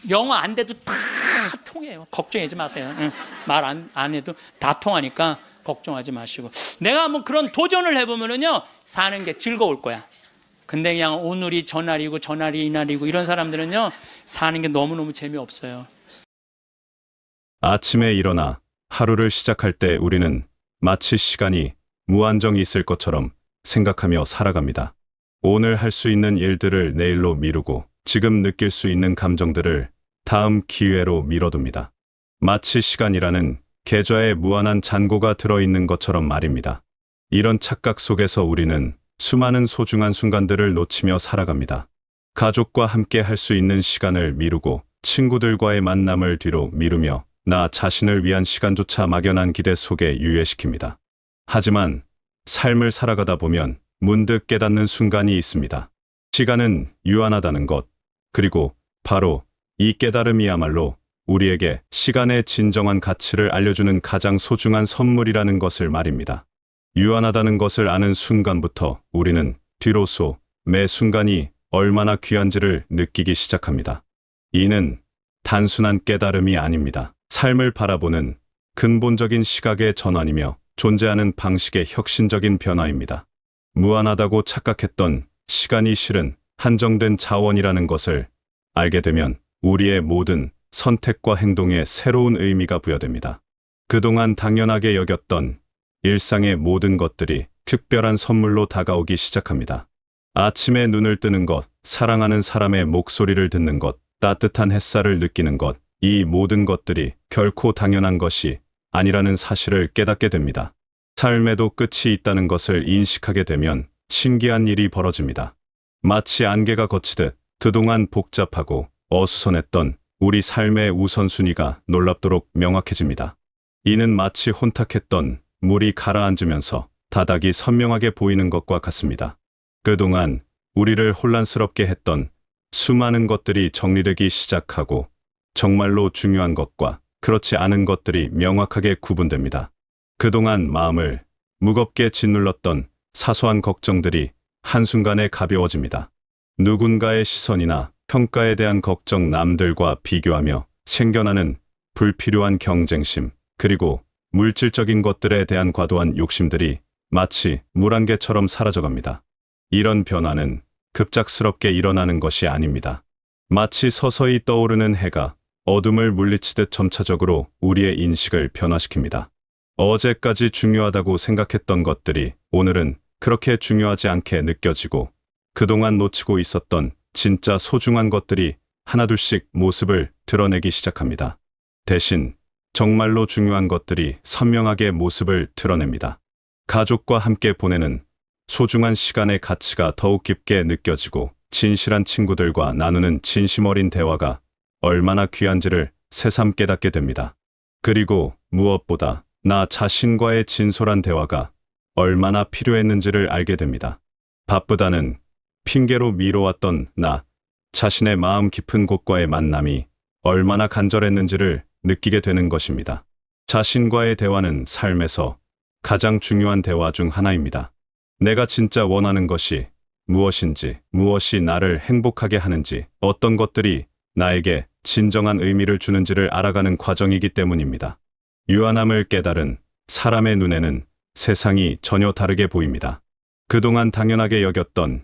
Speaker 1: 영어 안 돼도 다 통해요. 걱정하지 마세요. 말 안 해도 다 통하니까 걱정하지 마시고, 내가 한번 그런 도전을 해보면은요, 사는 게 즐거울 거야. 근데 그냥 오늘이 저날이고 저날이 이날이고 이런 사람들은요, 사는 게 너무너무 재미없어요.
Speaker 2: 아침에 일어나 하루를 시작할 때 우리는 마치 시간이 무한정이 있을 것처럼 생각하며 살아갑니다. 오늘 할 수 있는 일들을 내일로 미루고 지금 느낄 수 있는 감정들을 다음 기회로 미뤄둡니다. 마치 시간이라는 계좌에 무한한 잔고가 들어있는 것처럼 말입니다. 이런 착각 속에서 우리는 수많은 소중한 순간들을 놓치며 살아갑니다. 가족과 함께 할 수 있는 시간을 미루고 친구들과의 만남을 뒤로 미루며 나 자신을 위한 시간조차 막연한 기대 속에 유예시킵니다. 하지만 삶을 살아가다 보면 문득 깨닫는 순간이 있습니다. 시간은 유한하다는 것, 그리고 바로 이 깨달음이야말로 우리에게 시간의 진정한 가치를 알려주는 가장 소중한 선물이라는 것을 말입니다. 유한하다는 것을 아는 순간부터 우리는 비로소 매 순간이 얼마나 귀한지를 느끼기 시작합니다. 이는 단순한 깨달음이 아닙니다. 삶을 바라보는 근본적인 시각의 전환이며 존재하는 방식의 혁신적인 변화입니다. 무한하다고 착각했던 시간이 실은 한정된 자원이라는 것을 알게 되면 우리의 모든 선택과 행동에 새로운 의미가 부여됩니다. 그동안 당연하게 여겼던 일상의 모든 것들이 특별한 선물로 다가오기 시작합니다. 아침에 눈을 뜨는 것, 사랑하는 사람의 목소리를 듣는 것, 따뜻한 햇살을 느끼는 것, 이 모든 것들이 결코 당연한 것이 아니라는 사실을 깨닫게 됩니다. 삶에도 끝이 있다는 것을 인식하게 되면 신기한 일이 벌어집니다. 마치 안개가 걷히듯 그동안 복잡하고 어수선했던 우리 삶의 우선순위가 놀랍도록 명확해집니다. 이는 마치 혼탁했던 물이 가라앉으면서 바닥이 선명하게 보이는 것과 같습니다. 그동안 우리를 혼란스럽게 했던 수많은 것들이 정리되기 시작하고 정말로 중요한 것과 그렇지 않은 것들이 명확하게 구분됩니다. 그동안 마음을 무겁게 짓눌렀던 사소한 걱정들이 한순간에 가벼워집니다. 누군가의 시선이나 평가에 대한 걱정, 남들과 비교하며 생겨나는 불필요한 경쟁심, 그리고 물질적인 것들에 대한 과도한 욕심들이 마치 물안개처럼 사라져갑니다. 이런 변화는 급작스럽게 일어나는 것이 아닙니다. 마치 서서히 떠오르는 해가 어둠을 물리치듯 점차적으로 우리의 인식을 변화시킵니다. 어제까지 중요하다고 생각했던 것들이 오늘은 그렇게 중요하지 않게 느껴지고, 그동안 놓치고 있었던 진짜 소중한 것들이 하나둘씩 모습을 드러내기 시작합니다. 대신 정말로 중요한 것들이 선명하게 모습을 드러냅니다. 가족과 함께 보내는 소중한 시간의 가치가 더욱 깊게 느껴지고, 진실한 친구들과 나누는 진심 어린 대화가 얼마나 귀한지를 새삼 깨닫게 됩니다. 그리고 무엇보다 나 자신과의 진솔한 대화가 얼마나 필요했는지를 알게 됩니다. 바쁘다는 핑계로 미뤄왔던 나 자신의 마음 깊은 곳과의 만남이 얼마나 간절했는지를 느끼게 되는 것입니다. 자신과의 대화는 삶에서 가장 중요한 대화 중 하나입니다. 내가 진짜 원하는 것이 무엇인지, 무엇이 나를 행복하게 하는지, 어떤 것들이 나에게 진정한 의미를 주는지를 알아가는 과정이기 때문입니다. 유한함을 깨달은 사람의 눈에는 세상이 전혀 다르게 보입니다. 그동안 당연하게 여겼던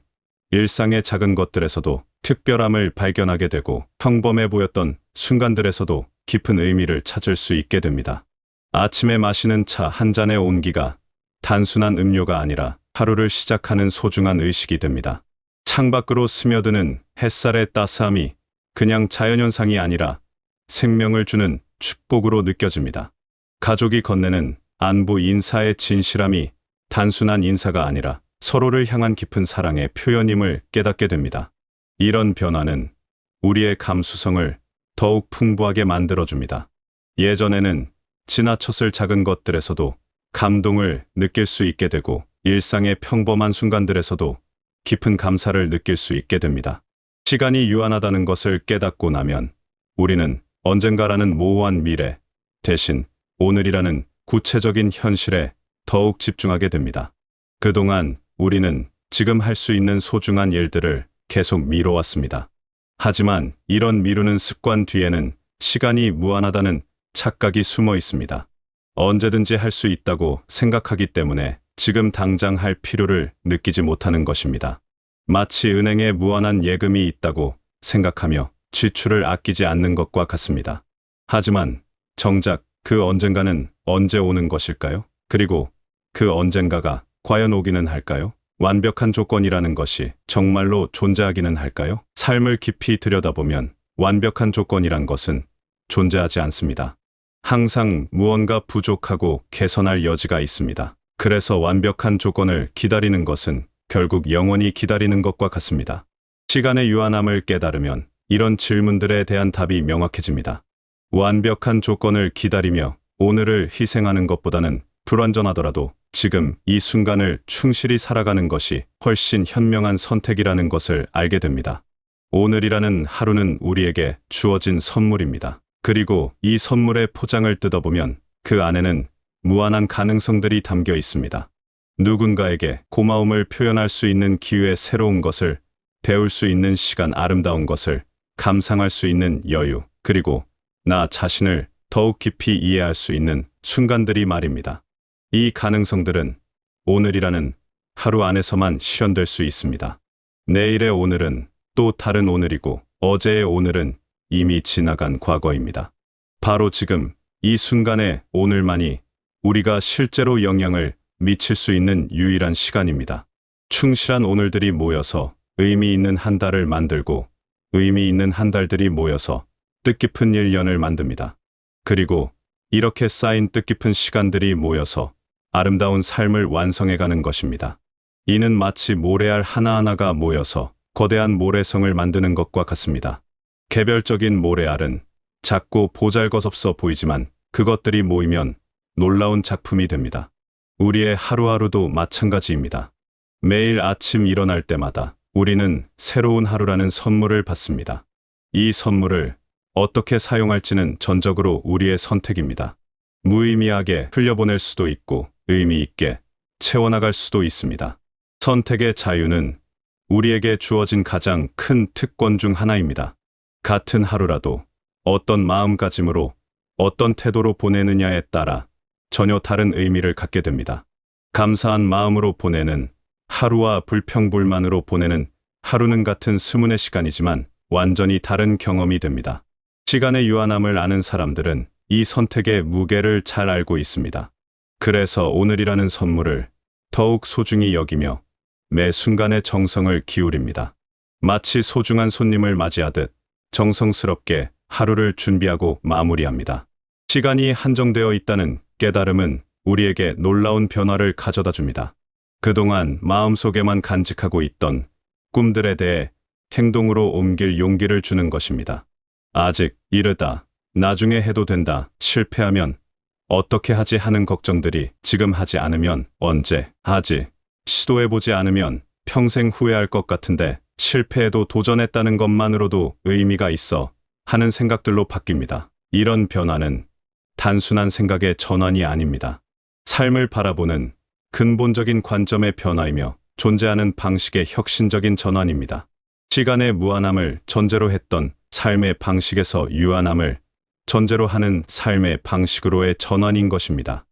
Speaker 2: 일상의 작은 것들에서도 특별함을 발견하게 되고 평범해 보였던 순간들에서도 깊은 의미를 찾을 수 있게 됩니다. 아침에 마시는 차 한 잔의 온기가 단순한 음료가 아니라 하루를 시작하는 소중한 의식이 됩니다. 창밖으로 스며드는 햇살의 따스함이 그냥 자연현상이 아니라 생명을 주는 축복으로 느껴집니다. 가족이 건네는 안부 인사의 진실함이 단순한 인사가 아니라 서로를 향한 깊은 사랑의 표현임을 깨닫게 됩니다. 이런 변화는 우리의 감수성을 더욱 풍부하게 만들어줍니다. 예전에는 지나쳤을 작은 것들에서도 감동을 느낄 수 있게 되고 일상의 평범한 순간들에서도 깊은 감사를 느낄 수 있게 됩니다. 시간이 유한하다는 것을 깨닫고 나면 우리는 언젠가라는 모호한 미래 대신 오늘이라는 구체적인 현실에 더욱 집중하게 됩니다. 그동안 우리는 지금 할 수 있는 소중한 일들을 계속 미뤄왔습니다. 하지만 이런 미루는 습관 뒤에는 시간이 무한하다는 착각이 숨어 있습니다. 언제든지 할 수 있다고 생각하기 때문에 지금 당장 할 필요를 느끼지 못하는 것입니다. 마치 은행에 무한한 예금이 있다고 생각하며 지출을 아끼지 않는 것과 같습니다. 하지만 정작 그 언젠가는 언제 오는 것일까요? 그리고 그 언젠가가 과연 오기는 할까요? 완벽한 조건이라는 것이 정말로 존재하기는 할까요? 삶을 깊이 들여다보면 완벽한 조건이란 것은 존재하지 않습니다. 항상 무언가 부족하고 개선할 여지가 있습니다. 그래서 완벽한 조건을 기다리는 것은 결국 영원히 기다리는 것과 같습니다. 시간의 유한함을 깨달으면 이런 질문들에 대한 답이 명확해집니다. 완벽한 조건을 기다리며 오늘을 희생하는 것보다는 불완전하더라도 지금 이 순간을 충실히 살아가는 것이 훨씬 현명한 선택이라는 것을 알게 됩니다. 오늘이라는 하루는 우리에게 주어진 선물입니다. 그리고 이 선물의 포장을 뜯어보면 그 안에는 무한한 가능성들이 담겨 있습니다. 누군가에게 고마움을 표현할 수 있는 기회, 새로운 것을 배울 수 있는 시간, 아름다운 것을 감상할 수 있는 여유, 그리고 나 자신을 더욱 깊이 이해할 수 있는 순간들이 말입니다. 이 가능성들은 오늘이라는 하루 안에서만 실현될 수 있습니다. 내일의 오늘은 또 다른 오늘이고 어제의 오늘은 이미 지나간 과거입니다. 바로 지금 이 순간의 오늘만이 우리가 실제로 영향을 미칠 수 있는 유일한 시간입니다. 충실한 오늘들이 모여서 의미 있는 한 달을 만들고 의미 있는 한 달들이 모여서 뜻깊은 1년을 만듭니다. 그리고 이렇게 쌓인 뜻깊은 시간들이 모여서 아름다운 삶을 완성해가는 것입니다. 이는 마치 모래알 하나하나가 모여서 거대한 모래성을 만드는 것과 같습니다. 개별적인 모래알은 작고 보잘것없어 보이지만 그것들이 모이면 놀라운 작품이 됩니다. 우리의 하루하루도 마찬가지입니다. 매일 아침 일어날 때마다 우리는 새로운 하루라는 선물을 받습니다. 이 선물을 어떻게 사용할지는 전적으로 우리의 선택입니다. 무의미하게 흘려보낼 수도 있고 의미 있게 채워나갈 수도 있습니다. 선택의 자유는 우리에게 주어진 가장 큰 특권 중 하나입니다. 같은 하루라도 어떤 마음가짐으로 어떤 태도로 보내느냐에 따라 전혀 다른 의미를 갖게 됩니다. 감사한 마음으로 보내는 하루와 불평불만으로 보내는 하루는 같은 스문의 시간이지만 완전히 다른 경험이 됩니다. 시간의 유한함을 아는 사람들은 이 선택의 무게를 잘 알고 있습니다. 그래서 오늘이라는 선물을 더욱 소중히 여기며 매 순간의 정성을 기울입니다. 마치 소중한 손님을 맞이하듯 정성스럽게 하루를 준비하고 마무리합니다. 시간이 한정되어 있다는 깨달음은 우리에게 놀라운 변화를 가져다 줍니다. 그동안 마음속에만 간직하고 있던 꿈들에 대해 행동으로 옮길 용기를 주는 것입니다. 아직 이르다, 나중에 해도 된다, 실패하면 어떻게 하지 하는 걱정들이 지금 하지 않으면 언제 하지, 시도해보지 않으면 평생 후회할 것 같은데 실패해도 도전했다는 것만으로도 의미가 있어 하는 생각들로 바뀝니다. 이런 변화는 단순한 생각의 전환이 아닙니다. 삶을 바라보는 근본적인 관점의 변화이며 존재하는 방식의 혁신적인 전환입니다. 시간의 무한함을 전제로 했던 삶의 방식에서 유한함을 전제로 하는 삶의 방식으로의 전환인 것입니다.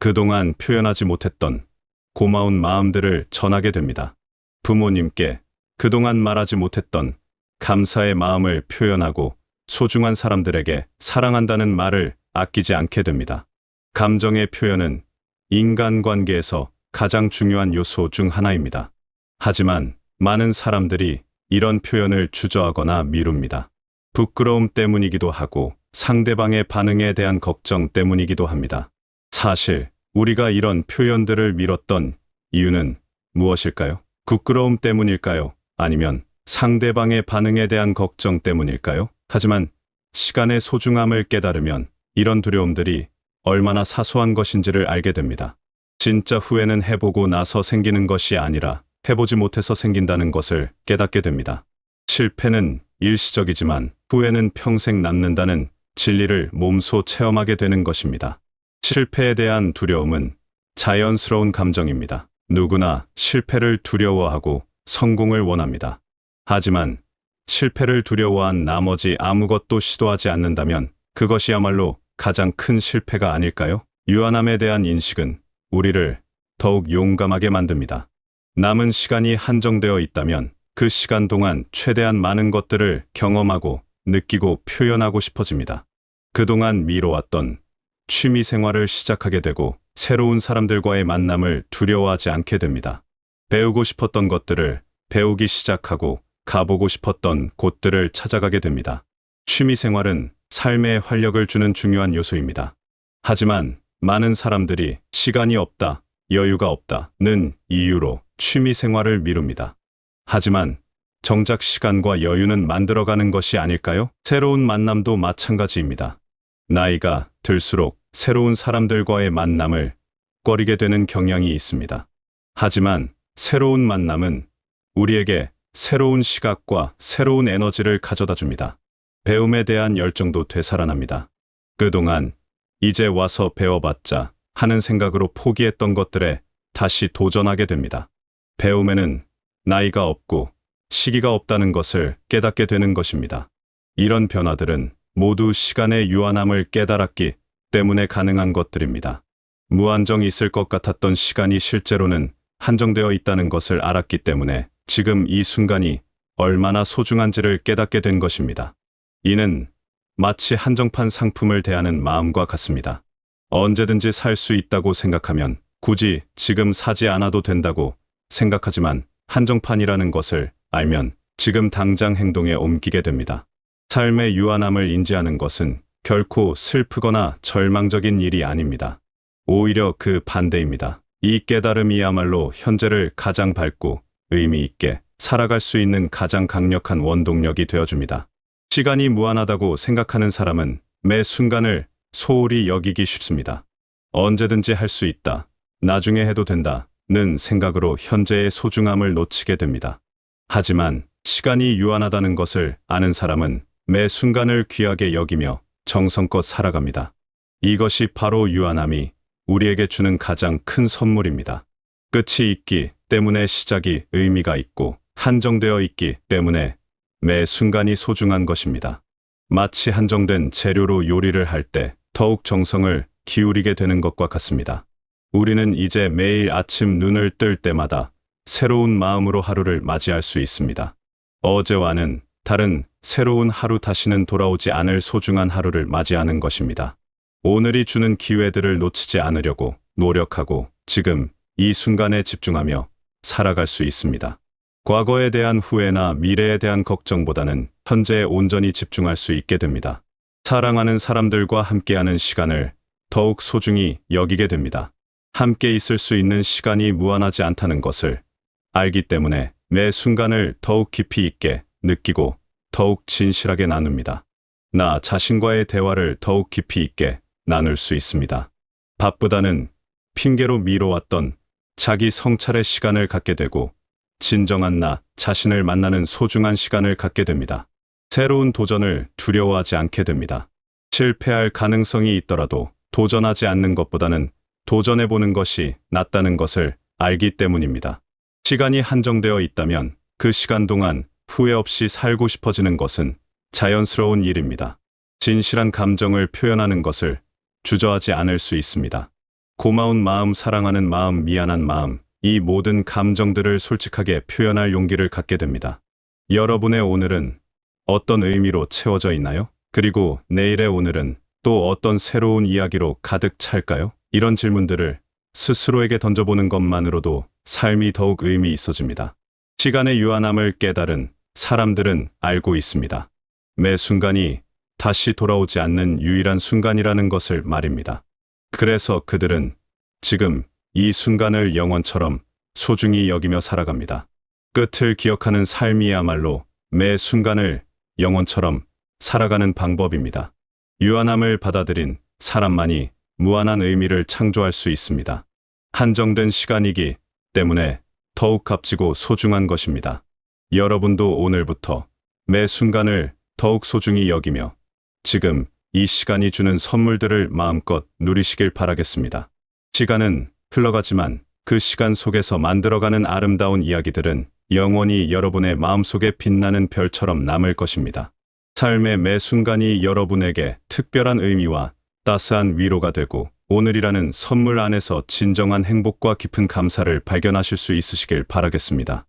Speaker 2: 그동안 표현하지 못했던 고마운 마음들을 전하게 됩니다. 부모님께 그동안 말하지 못했던 감사의 마음을 표현하고 소중한 사람들에게 사랑한다는 말을 아끼지 않게 됩니다. 감정의 표현은 인간관계에서 가장 중요한 요소 중 하나입니다. 하지만 많은 사람들이 이런 표현을 주저하거나 미룹니다. 부끄러움 때문이기도 하고 상대방의 반응에 대한 걱정 때문이기도 합니다. 사실 우리가 이런 표현들을 미뤘던 이유는 무엇일까요? 부끄러움 때문일까요? 아니면 상대방의 반응에 대한 걱정 때문일까요? 하지만 시간의 소중함을 깨달으면 이런 두려움들이 얼마나 사소한 것인지를 알게 됩니다. 진짜 후회는 해보고 나서 생기는 것이 아니라 해보지 못해서 생긴다는 것을 깨닫게 됩니다. 실패는 일시적이지만 후회는 평생 남는다는 진리를 몸소 체험하게 되는 것입니다. 실패에 대한 두려움은 자연스러운 감정입니다. 누구나 실패를 두려워하고 성공을 원합니다. 하지만 실패를 두려워한 나머지 아무것도 시도하지 않는다면 그것이야말로 가장 큰 실패가 아닐까요? 유한함에 대한 인식은 우리를 더욱 용감하게 만듭니다. 남은 시간이 한정되어 있다면 그 시간 동안 최대한 많은 것들을 경험하고 느끼고 표현하고 싶어집니다. 그동안 미뤄왔던 취미 생활을 시작하게 되고 새로운 사람들과의 만남을 두려워하지 않게 됩니다. 배우고 싶었던 것들을 배우기 시작하고 가보고 싶었던 곳들을 찾아가게 됩니다. 취미 생활은 삶에 활력을 주는 중요한 요소입니다. 하지만 많은 사람들이 시간이 없다, 여유가 없다는 이유로 취미 생활을 미룹니다. 하지만 정작 시간과 여유는 만들어가는 것이 아닐까요? 새로운 만남도 마찬가지입니다. 나이가 들수록 새로운 사람들과의 만남을 꺼리게 되는 경향이 있습니다. 하지만 새로운 만남은 우리에게 새로운 시각과 새로운 에너지를 가져다 줍니다. 배움에 대한 열정도 되살아납니다. 그동안 이제 와서 배워봤자 하는 생각으로 포기했던 것들에 다시 도전하게 됩니다. 배움에는 나이가 없고 시기가 없다는 것을 깨닫게 되는 것입니다. 이런 변화들은 모두 시간의 유한함을 깨달았기 때문에 가능한 것들입니다. 무한정 있을 것 같았던 시간이 실제로는 한정되어 있다는 것을 알았기 때문에 지금 이 순간이 얼마나 소중한지를 깨닫게 된 것입니다. 이는 마치 한정판 상품을 대하는 마음과 같습니다. 언제든지 살 수 있다고 생각하면 굳이 지금 사지 않아도 된다고 생각하지만 한정판이라는 것을 알면 지금 당장 행동에 옮기게 됩니다. 삶의 유한함을 인지하는 것은 결코 슬프거나 절망적인 일이 아닙니다. 오히려 그 반대입니다. 이 깨달음이야말로 현재를 가장 밝고 의미 있게 살아갈 수 있는 가장 강력한 원동력이 되어줍니다. 시간이 무한하다고 생각하는 사람은 매 순간을 소홀히 여기기 쉽습니다. 언제든지 할 수 있다, 나중에 해도 된다는 생각으로 현재의 소중함을 놓치게 됩니다. 하지만 시간이 유한하다는 것을 아는 사람은 매 순간을 귀하게 여기며 정성껏 살아갑니다. 이것이 바로 유한함이 우리에게 주는 가장 큰 선물입니다. 끝이 있기 때문에 시작이 의미가 있고 한정되어 있기 때문에 매 순간이 소중한 것입니다. 마치 한정된 재료로 요리를 할 때 더욱 정성을 기울이게 되는 것과 같습니다. 우리는 이제 매일 아침 눈을 뜰 때마다 새로운 마음으로 하루를 맞이할 수 있습니다. 어제와는 다른 새로운 하루, 다시는 돌아오지 않을 소중한 하루를 맞이하는 것입니다. 오늘이 주는 기회들을 놓치지 않으려고 노력하고 지금 이 순간에 집중하며 살아갈 수 있습니다. 과거에 대한 후회나 미래에 대한 걱정보다는 현재에 온전히 집중할 수 있게 됩니다. 사랑하는 사람들과 함께하는 시간을 더욱 소중히 여기게 됩니다. 함께 있을 수 있는 시간이 무한하지 않다는 것을 알기 때문에 매 순간을 더욱 깊이 있게 느끼고 더욱 진실하게 나눕니다. 나 자신과의 대화를 더욱 깊이 있게 나눌 수 있습니다. 바쁘다는 핑계로 미뤄왔던 자기 성찰의 시간을 갖게 되고 진정한 나 자신을 만나는 소중한 시간을 갖게 됩니다. 새로운 도전을 두려워하지 않게 됩니다. 실패할 가능성이 있더라도 도전하지 않는 것보다는 도전해보는 것이 낫다는 것을 알기 때문입니다. 시간이 한정되어 있다면 그 시간 동안 후회 없이 살고 싶어지는 것은 자연스러운 일입니다. 진실한 감정을 표현하는 것을 주저하지 않을 수 있습니다. 고마운 마음, 사랑하는 마음, 미안한 마음, 이 모든 감정들을 솔직하게 표현할 용기를 갖게 됩니다. 여러분의 오늘은 어떤 의미로 채워져 있나요? 그리고 내일의 오늘은 또 어떤 새로운 이야기로 가득 찰까요? 이런 질문들을 스스로에게 던져보는 것만으로도 삶이 더욱 의미 있어집니다. 시간의 유한함을 깨달은 사람들은 알고 있습니다. 매 순간이 다시 돌아오지 않는 유일한 순간이라는 것을 말입니다. 그래서 그들은 지금 이 순간을 영원처럼 소중히 여기며 살아갑니다. 끝을 기억하는 삶이야말로 매 순간을 영원처럼 살아가는 방법입니다. 유한함을 받아들인 사람만이 무한한 의미를 창조할 수 있습니다. 한정된 시간이기 때문에 더욱 값지고 소중한 것입니다. 여러분도 오늘부터 매 순간을 더욱 소중히 여기며 지금 이 시간이 주는 선물들을 마음껏 누리시길 바라겠습니다. 시간은 흘러가지만 그 시간 속에서 만들어가는 아름다운 이야기들은 영원히 여러분의 마음속에 빛나는 별처럼 남을 것입니다. 삶의 매 순간이 여러분에게 특별한 의미와 따스한 위로가 되고 오늘이라는 선물 안에서 진정한 행복과 깊은 감사를 발견하실 수 있으시길 바라겠습니다.